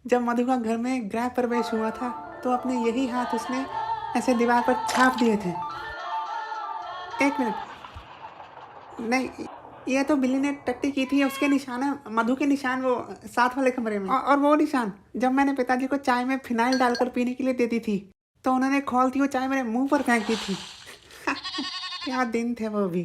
जब मधु का घर में गृह प्रवेश हुआ था तो अपने यही हाथ उसने ऐसे दीवार पर छाप दिए थे। एक मिनट, नहीं ये तो बिल्ली ने टट्टी की थी, उसके निशान है, मधु के निशान वो साथ वाले कमरे में। और वो निशान जब मैंने पिताजी को चाय में फिनाइल डालकर पीने के लिए दे दी थी तो उन्होंने खोलती वो चाय मेरे मुंह पर फेंक दी थी। क्या दिन थे वो भी।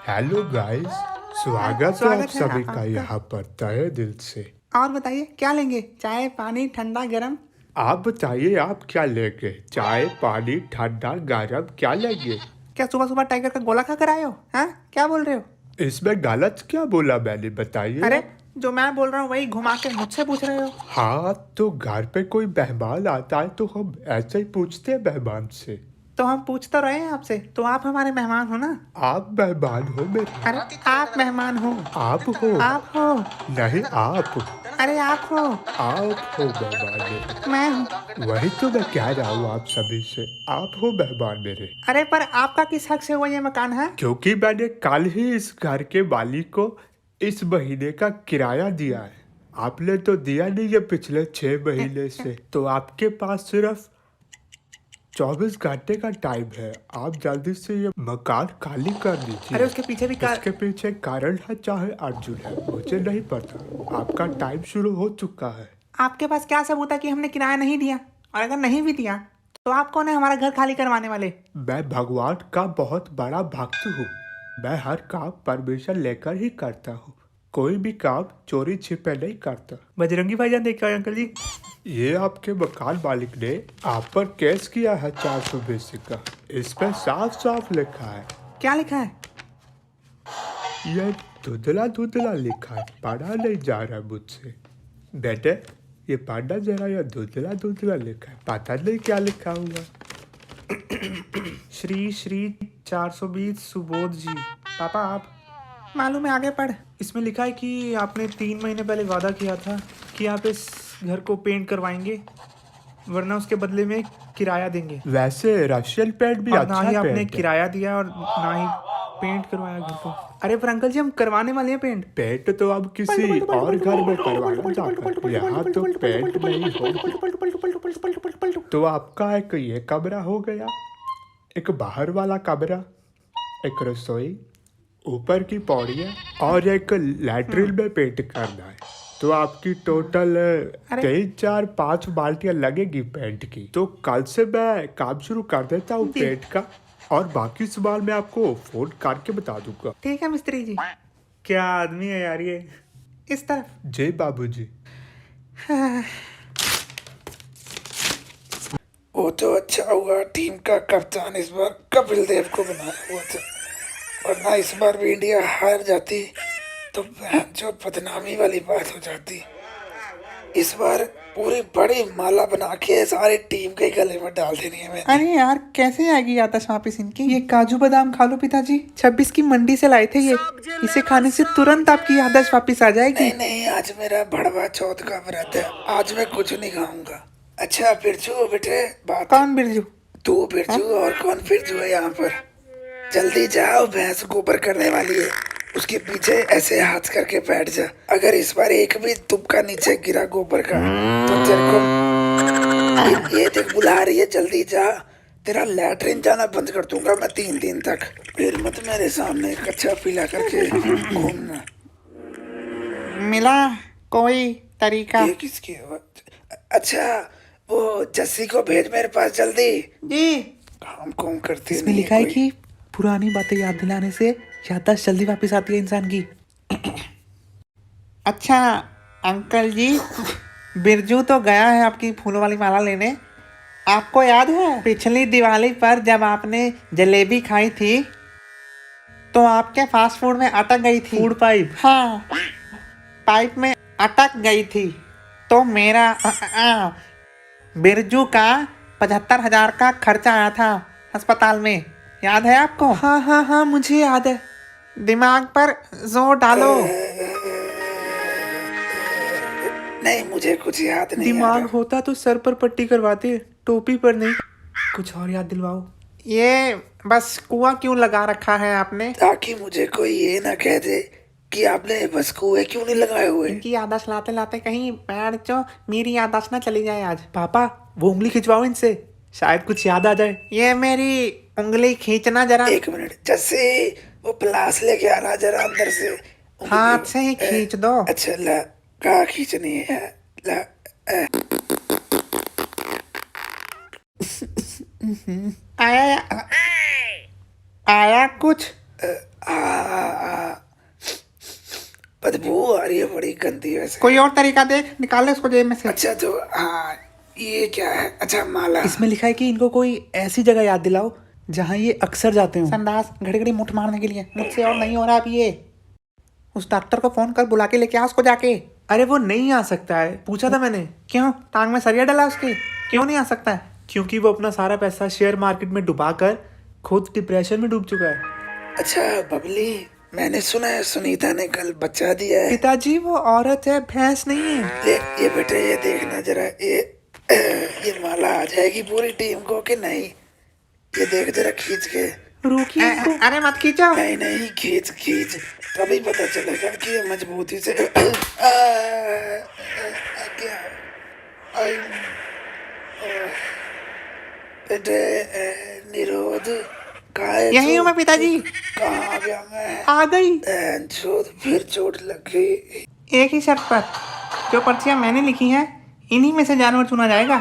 हेलो गाइस, स्वागत है आप सभी का यहाँ पर तहे दिल से। और बताइए क्या लेंगे? चाय, पानी, ठंडा, गरम? आप बताइए आप क्या लेंगे? चाय, पानी, ठंडा, गरम क्या लेंगे? क्या सुबह सुबह टाइगर का गोला खा कर आए हो? हाँ, क्या बोल रहे हो? इसमें गलत क्या बोला मैंने, बताइए। अरे जो मैं बोल रहा हूँ वही घुमा के मुझसे पूछ रहे हो। हाँ, तो घर पे कोई मेहमान आता है तो हम ऐसे ही पूछते हैं मेहमान से। तो हम पूछ तो रहे हैं आपसे, तो आप हमारे मेहमान हो ना? आप मेहमान हो मेरे? अरे आप मेहमान हो। आप हो? आप हो। नहीं आप। अरे आप हो। आप हो मेहमान मेरे। मैं हूँ। वही तो मैं कह रहा हूँ आप सभी से, आप हो मेहमान मेरे। अरे पर आपका किस हक से हुआ ये मकान है? क्योंकि मैंने कल ही इस घर के मालिक को इस महीने का किराया दिया है। आपने तो दिया नहीं है पिछले 6 महीने से, तो आपके पास सिर्फ 24 घंटे का टाइम है। आप जल्दी से ये मकान खाली कर दीजिए। अरे उसके पीछे भी इसके पीछे कारण है चाहे अर्जुन है, मुझे नहीं पता। आपका टाइम शुरू हो चुका है। आपके पास क्या सबूत है कि हमने किराया नहीं दिया? और अगर नहीं भी दिया तो आप कौन है हमारा घर खाली करवाने वाले? मैं भगवान का बहुत बड़ा भक्त हूँ। मैं हर काम परमिशन लेकर ही करता हूँ। कोई भी काम चोरी छिपे नहीं करता। बजरंगी भाईजान देख के आए अंकल जी। ये आपके मकान मालिक ने आप पर केस किया है 420 का। इस पर साफ साफ लिखा है। क्या लिखा है? ये धुंधला धुंधला लिखा है, पढ़ा नहीं जा रहा मुझसे। बेटे ये पढ़ना जरा, ये धुंधला धुंधला लिखा है, पता नहीं क्या लिखा हुआ। श्री श्री 420 सुबोध जी। पापा आप? मालूम है, आगे पढ़। इसमें लिखा है कि आपने 3 महीने पहले वादा किया था कि आप इस घर को पेंट करवाएंगे, वरना उसके बदले में किराया देंगे। वैसे रशियन पेंट भी और अच्छा ना ही आपने पेंट है। किराया दिया और ना ही पेंट करवाया घर को। अरे पर अंकल जी हम करवाने वाले हैं पेंट। पेंट तो अब किसी और घर में करवाना जाता है, यहाँ तो पेंट नहीं हो। तो आपका एक ये कमरा हो गया, एक बाहर वाला कमरा, एक रसोई, ऊपर की पौड़ियाँ और एक लैट्रिन में पेंट करना है। तो आपकी टोटल 3, 4, 5 बाल्टियाँ लगेगी पेंट की। तो कल से मैं काम शुरू कर देता हूँ पेंट का, और बाकी सामान मैं आपको फोन करके बता दूंगा। ठीक है मिस्त्री जी। क्या आदमी है यार ये। इस तरफ। जय बाबूजी। वो तो अच्छा हुआ टीम का कप्तान इस बार कपिल देव को बनाया हुआ था, वरना इस बार भी इंडिया हार जाती तो जो बदनामी वाली बात हो जाती। इस बार पूरी बड़ी माला बना के सारी टीम के गले में डाल देनी है मैंने। अरे यार कैसे आएगी आतिश वापिस इनकी? ये काजू बादाम खा लो पिताजी, 26 की मंडी से लाए थे ये। इसे खाने से तुरंत आपकी आदत वापिस आ जाएगी। नहीं नहीं, आज मेरा भड़वा चौथ का व्रत है, आज मैं कुछ नहीं खाऊंगा। अच्छा बिरजू बेटे, बात। कौन बिरजू? तू बिरजू और कौन बिरजू है यहाँ पर? जल्दी जाओ, भैंस गोबर करने वाली है, उसके पीछे ऐसे हाथ करके बैठ जा। अगर इस बार एक भी तुपका नीचे गिरा गोबर का तो तेरे को ये देख बुला रही है, जल्दी जा, तेरा लैट्रिन जाना बंद कर दूंगा मैं 3 दिन तक। फिर मत मेरे सामने कच्चा पीला करके घूमना। मिला कोई तरीका? ये किसकी है? अच्छा वो जस्सी को भेज मेरे पास जल्दी। जी। काम कौन करती इसमें लिखा है कि पुरानी बातें याद दिलाने से याददाश्त जल्दी वापस आती है इंसान की। अच्छा अंकल जी, बिरजू तो गया है आपकी फूलों वाली माला लेने। आपको याद है पिछली दिवाली पर जब आपने जलेबी खाई थी तो आपके फास्ट फूड में अटक गई थी फूड पाइप। हाँ, पाइप में अटक गई थी तो मेरा बिरजू का 75,000 का खर्चा आया था अस्पताल में, याद है आपको? हाँ हाँ हाँ मुझे याद है। दिमाग पर जोर डालो। नहीं मुझे कुछ याद नहीं। दिमाग होता तो सर पर पट्टी करवाते, टोपी पर नहीं। कुछ और याद दिलवाओ। ये बस कुआं क्यों लगा रखा है आपने? ताकि मुझे कोई ये ना कह दे कि आपने बस कुएं क्यों नहीं लगाए हुए। इनकी याददाश्त लाते लाते कहीं पैर चो मेरी याददाश्त ना चली जाए आज। पापा वो उंगली खिंचवाओ इनसे, शायद कुछ याद आ जाए। ये मेरी उंगली खींचना जरा। एक मिनट, जैसे वो प्लास लेके आ रहा, जरा अंदर से हाथ से ही खींच दो। अच्छा ला, कहाँ खींचनी है? ला आया आया कुछ? बदबू आ रही है बड़ी गंदी वैसे। कोई और तरीका देख, निकाल ले उसको जेब में से। अच्छा तो हाँ, ये क्या है? अच्छा माला। इसमें लिखा है कि इनको कोई ऐसी जगह याद दिलाओ जहाँ ये अक्सर जाते हो। संडास घड़ी घड़ी मुठ मारने के लिए। मुझसे और नहीं हो रहा अब ये। उस डॉक्टर को फोन कर बुला के लेके आ उसको जाके। अरे वो नहीं आ सकता है, पूछा था मैंने। क्यों? टांग में सरिया डला उसके? क्यों नहीं आ सकता है? क्योंकि वो अपना सारा पैसा शेयर मार्केट में डुबा कर खुद डिप्रेशन में डूब चुका है। अच्छा बबली, मैंने सुना है सुनीता ने कल बच्चा दिया है। पिताजी वो औरत है, भैंस नहीं है। ये बेटे ये देखना जरा, ये माला आ जाएगी पूरी टीम को कि नहीं? ये देख जरा खींच के। रुकिए। अरे मत खींचो। नहीं नहीं, खींच खींच, तभी पता चलेगा कि ये मजबूती से क्या बेटे निरोध कहाँ है? यही हूँ मैं पिताजी। कहाँ आ गया मैं? आ गई। फिर चोट लग गई। एक ही शर्त पर, जो पर्चियाँ मैंने लिखी हैं इन्हीं में से जानवर चुना जाएगा,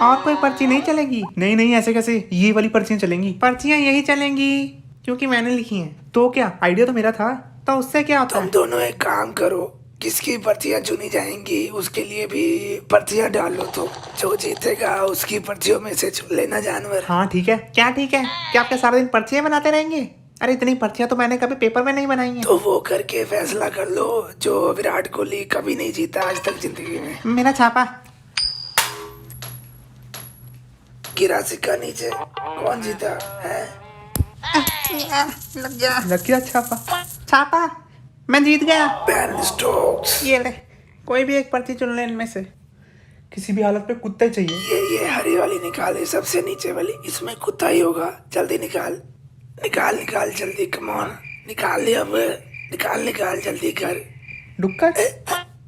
और कोई पर्ची नहीं चलेगी। नहीं नहीं, ऐसे कैसे? ये वाली पर्चियां चलेंगी। पर्चियाँ यही चलेंगी क्योंकि मैंने लिखी हैं। तो क्या, आइडिया तो मेरा था। तो उससे क्या होता तुम है? दोनों एक काम करो, किसकी पर्चियां चुनी जाएंगी उसके लिए भी पर्चियां डालो, तो जो जीतेगा उसकी पर्चियों में से चुन लेना जानवर। हाँ ठीक है। क्या ठीक है? क्या आपके सारा दिन पर्चियाँ बनाते रहेंगे? अरे इतनी पर्चियाँ तो मैंने कभी पेपर में नहीं बनाई हैं। तो वो करके फैसला कर लो, जो विराट कोहली कभी नहीं जीता आज तक जिंदगी में। मेरा छापा। गिरा सिक्का नीचे, कौन जीता है? लग गया। लग गया छापा। छापा, मैं जीत गया। Ben Stokes. ये ले, कोई भी एक पर्ची चुन ले इनमें से। किसी भी हालत में कुत्ता ही चाहिए। ये हरी वाली निकाले, सबसे नीचे वाली, इसमें कुत्ता ही होगा। जल्दी निकाल निकाल निकाल, जल्दी, कम ऑन, निकाल ले अब, निकाल निकाल, जल्दी कर। डुक्कर?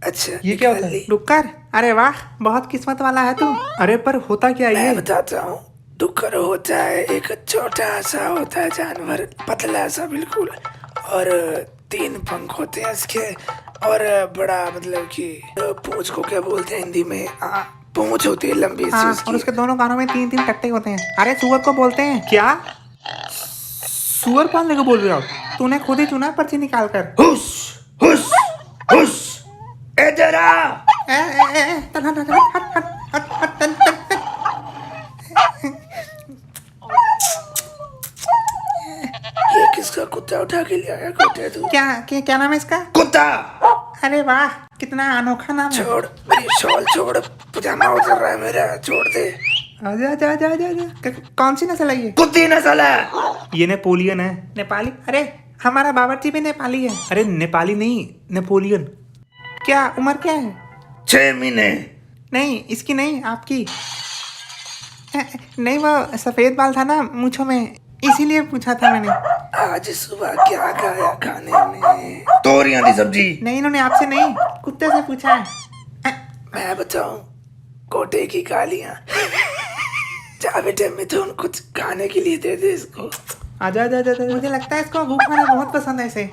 अच्छा ये क्या होता निकाल है? ली। डुक्कर? अरे वाह, बहुत किस्मत वाला है तू। अरे पर होता क्या है मैं ये? बताता हूँ। डुक्कर होता है एक छोटा सा होता है जानवर, पतला सा बिल्कुल, और 3 पंख होते हैं इसके, और बड़ा मतलब कि पूंछ को क्या बोलते हैं हिंदी में? पूंछ होती है लंबी सी हाँ, उसकी। और उसके दोनों कानों में 3-3 टट्टे होते हैं। अरे सुअर को बोलते हैं। क्या सुअर पालने को बोल रहे हो आप? तूने खुद ही चुना पर्ची निकाल कर। हुस हुस हुस, ए जरा ए, ए, ए, ए, हट, हट, हट, हट, हट, हट, हट, हट, ये किसका कुत्ता उठा के ले आया? कुत्ते तू? क्या नाम है इसका? कुत्ता। अरे वाह, कितना अनोखा नाम है। छोड़ मेरी शॉल, छोड़, पजामा उतर रहा है मेरा, छोड़ दे। आजा आजा आजा आजा आजा। कौन सी नस्ल है ये? कुत्ती नस्ल है। ये नेपोलियन है। नेपाली? अरे हमारा बावर्ची भी नेपाली है। अरे नेपाली नहीं, नेपोलियन। क्या उम्र क्या है? 6 महीने। नहीं इसकी नहीं, आपकी। नहीं वो सफेद बाल था ना मूंछों में, इसीलिए पूछा था मैंने। आज सुबह क्या खाया खाने में? तोरियां की सब्जी। नहीं, इन्होंने आपसे नहीं, कुत्ते से पूछा है। मैं बताऊं, कोटे की गालियां। जा बेटे मिथुन, कुछ खाने के लिए दे दे इसको। आजा आजा आजा। मुझे लगता है इसको भूख खाना बहुत पसंद है इसे।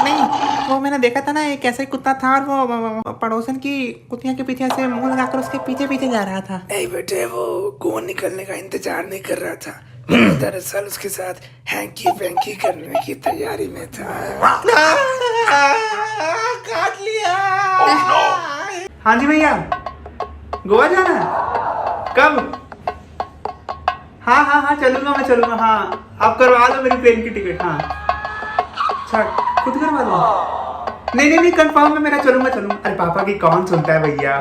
नहीं, वो मैंने देखा था ना, एक ऐसा ही कुत्ता था और वो पड़ोसन की कुत्तियां के पीछे से मुंह लगाकर उसके पीछे पीछे जा रहा था। नहीं बेटे, वो गोन निकलने का इंतजार नहीं कर रहा था, दरअसल उसके साथ हैंकी वैंकी करने की तैयारी में था। काट लिया। हाँ जी भैया, गोवा जाना है? कब? हाँ हाँ हाँ, चलूंगा मैं, चलूंगा। हाँ आप करवा दो मेरी ट्रेन की टिकट। हाँ अच्छा, खुद करवा दो। नहीं नहीं नहीं, कंफर्म है मेरा, चलूंगा चलूंगा। अरे पापा की कौन सुनता है भैया।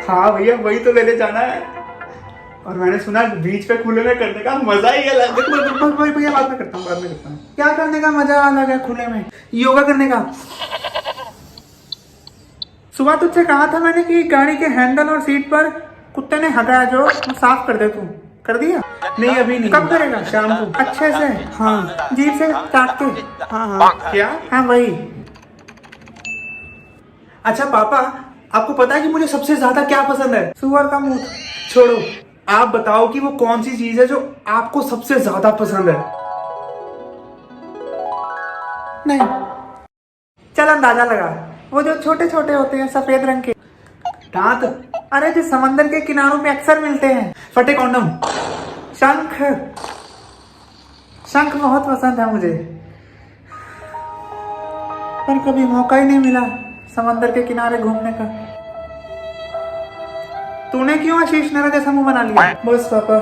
हाँ भैया, वही तो लेने जाना है। और मैंने सुना बीच पे खुले में करने का मजा ही अलग है। भैया बाद में करता हूँ, बाद में करता हूँ। क्या करने का मजा अलग है खुले में? योगा करने का। सुबह तुझसे कहा था मैंने कि गाड़ी के हैंडल और सीट पर कुत्ते ने हगाया जो वो साफ कर दे तू। कर दिया? नहीं अभी नहीं। कब करेगा? शाम को अच्छे से। हाँ जीभ से काट के। हाँ हाँ क्या? हाँ वही। अच्छा पापा, आपको पता है कि मुझे सबसे ज्यादा क्या पसंद है? सुअर का मूत। छोड़ो, आप बताओ कि वो कौन सी चीज है जो आपको सबसे ज्यादा पसंद है? नहीं, चल अंदाजा लगा। वो जो छोटे छोटे होते हैं सफेद रंग के दांत, अरे जो समंदर के किनारों पे अक्सर मिलते हैं। फटे कॉन्डम। शंख। शंख बहुत पसंद है मुझे, पर कभी मौका ही नहीं मिला समंदर के किनारे घूमने का। तूने क्यों आशीष मेरा जैसा मुंह बना लिया? बस पापा,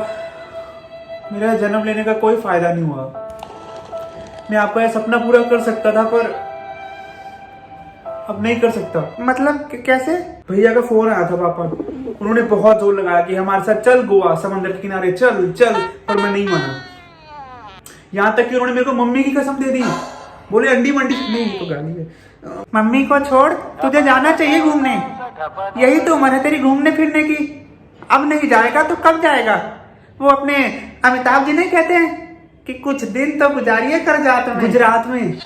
मेरा जन्म लेने का कोई फायदा नहीं हुआ। मैं आपका यह सपना पूरा कर सकता था, पर अब नहीं कर सकता। मतलब कैसे? भैया का फोन आया था पापा, उन्होंने बहुत जोर लगाया कि हमारे साथ चल गोवा, समंदर के किनारे चल चल, पर मैं नहीं माना। यहाँ तक कि उन्होंने मेरे को मम्मी की कसम दे दी। बोले अंडी मंडी नहीं, ये तो गाली है। मम्मी को छोड़, तुझे जाना चाहिए घूमने। यही तो उम्र है तेरी घूमने फिरने की। अब नहीं जाएगा तो कब जाएगा? वो अपने अमिताभ जी नहीं कहते हैं कि कुछ दिन तो गुजारिए कर जात में, गुजरात में।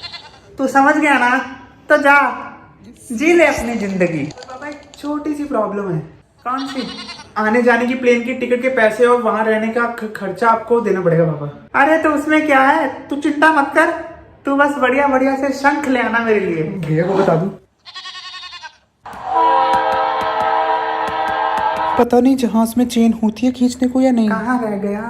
तू समझ गया ना? तो जा, जी ले अपनी जिंदगी। पापा एक छोटी सी प्रॉब्लम है। कौन सी? आने जाने की प्लेन की टिकट के पैसे और वहां रहने का खर्चा आपको देना पड़ेगा पापा। अरे तो उसमें क्या है, तू चिंता मत कर। तू बस बढ़िया बढ़िया से शंख ले आना मेरे लिए। भैया को बता दूं? पता नहीं जहाज में चेन होती है खींचने को या नहीं। कहाँ रह गया?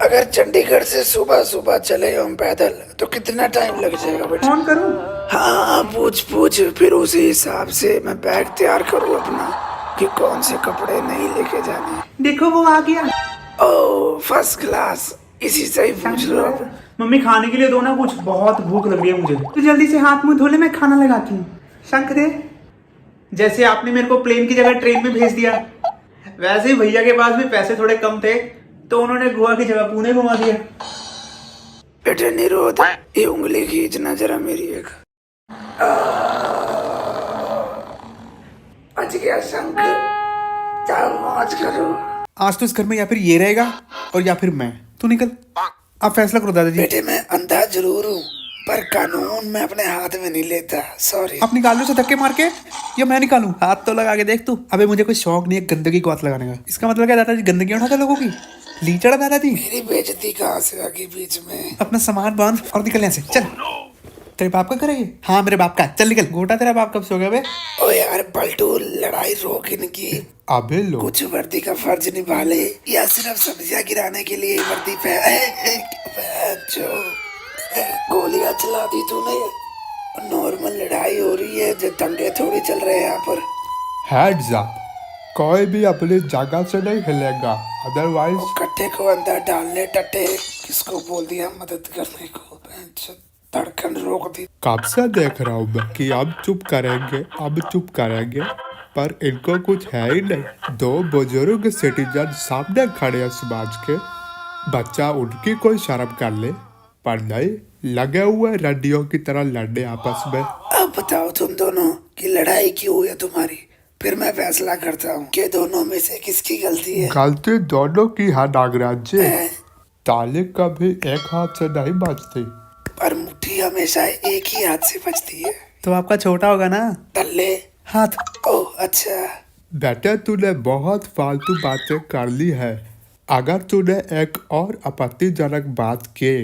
अगर चंडीगढ़ से सुबह सुबह चले हम पैदल तो कितना टाइम लग जाएगा बेटा? फोन करूं? हाँ पूछ, फिर उसी हिसाब से मैं बैग तैयार करूँ अपना कि कौन से कपड़े नहीं लेके जाने। देखो वो आ गया। ओह फर्स्ट क्लास, इसी से ही पूछ लो। मम्मी खाने के लिए दो ना कुछ, बहुत भूख लग रही है मुझे। तो जल्दी से हाथ मुंह धो ले, मैं खाना लगाती हूँ। शंख दे। जैसे आपने मेरे को प्लेन की जगह ट्रेन में भेज दिया, वैसे ही भैया के पास भी पैसे थोड़े कम थे तो उन्होंने गोवा की जगह पुणे घुमा दिया। बेटे निरोध, ये उंगली खींचना जरा मेरी एक। बच गया शंख, जाओ मौज करो। आज तो इस घर में या फिर ये रहेगा और या फिर मैं। तू निकल, आप फैसला करो दादाजी। बेटे मैं अंधा जरूर हूँ, पर कानून मैं अपने हाथ में नहीं लेता। सॉरी। आप निकाल लो उसे धक्के मार के, या मैं निकालूं? हाथ तो लगा के देख तू। अबे मुझे कोई शौक नहीं है गंदगी को हाथ लगाने का। इसका मतलब क्या दादाजी, गंदगी उठाते लोगों की? लीचड़ा दादाजी। मेरी बेइज्जती कहाँ से आ गई बीच में? अपना सामान बांध और निकल यहाँ से, चल। तेरे बाप का घर है ये? हाँ मेरे बाप का। चल निकल। गोटा तेरा बाप कब सो गया बे? ओ यार पलटू, लड़ाई रोक इनकी। अबे लो, कुछ वर्दी का फर्ज निभा ले, या सिर्फ सब्जियां गिराने के लिए वर्दी जो गोलियां चला दी तूने। नॉर्मल लड़ाई हो रही है, जो दंगे थोड़ी चल रहे हैं यहाँ पर। हेड्स अप, कोई भी अपनी जगह से नहीं हिलेगा, अदरवाइज। कट्टे को अंदर डालने टट्टे, किसको बोल दिया मदद करने को? धड़कन रोक दी। कब से देख रहा हूँ मैं कि अब चुप करेंगे, पर इनको कुछ है ही नहीं। दो बुजुर्ग सिटीजन सामने खड़े हैं समाज के, बच्चा उनकी कोई शर्म कर ले, पर नहीं, लगे हुए रंडियों की तरह लड़ने आपस में। अब बताओ तुम दोनों की लड़ाई क्यों हुई है तुम्हारी, फिर मैं फैसला करता हूँ कि दोनों में से किसकी गलती है। गलती दोनों की है नागराज जी। ताली कभी एक हाथ से नहीं बजती, पर मुट्ठी हमेशा एक ही हाथ से बजती है। तो आपका छोटा होगा ना? तल्ले हाथ। ओह अच्छा। बेटे तूने बहुत फालतू बातें कर ली है। अगर तूने एक और आपत्तिजनक बात की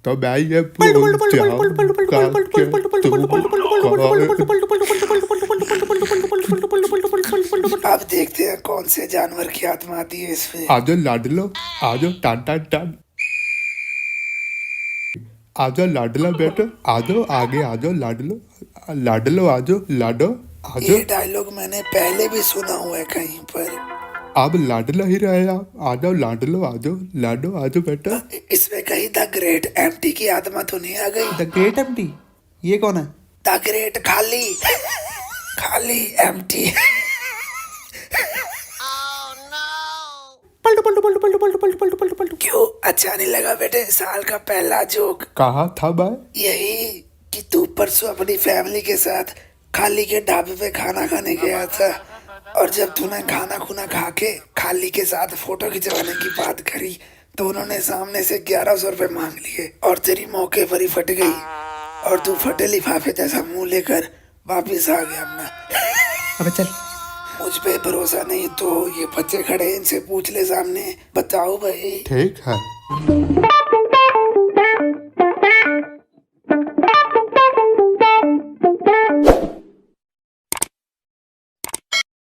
तो मैं ये अब देखते हैं कौन से जानवर की आत्मा आती है इसमें। आजो लाडलो, आजो टन टन टन, आजो लाडला बेटे, आजो आगे, आजो लाडलो, लाडलो आजो, लाडो आजो। ये डायलॉग मैंने पहले भी सुना हुआ है कहीं पर। अब लाडला ही रहे आप। आजो लाडलो, आजो लाडो, आजो बेटा। इसमें कहीं द ग्रेट एम्प्टी की आत्मा तो नहीं आ गई? The great empty? ये कौन है? द ग्रेट खाली खाली एम्प्टी। क्यों अच्छा नहीं लगा बेटे? साल का पहला जोक। कहा था मैं? यही कि तू परसों अपनी फैमिली के साथ खाली के ढाबे पे खाना खाने गया था और जब तूने खाना खुना खा के खाली के साथ फोटो खिंचवाने की बात करी तो उन्होंने सामने से 1100 रुपए मांग लिए और तेरी मौके पर ही फट गई और तू फटे लिफाफे जैसा मुंह लेकर वापिस आ गया अपना। अबे चल। मुझ पे भरोसा नहीं तो ये बच्चे खड़े हैं, इनसे पूछ ले सामने। बताओ भाई। ठीक है।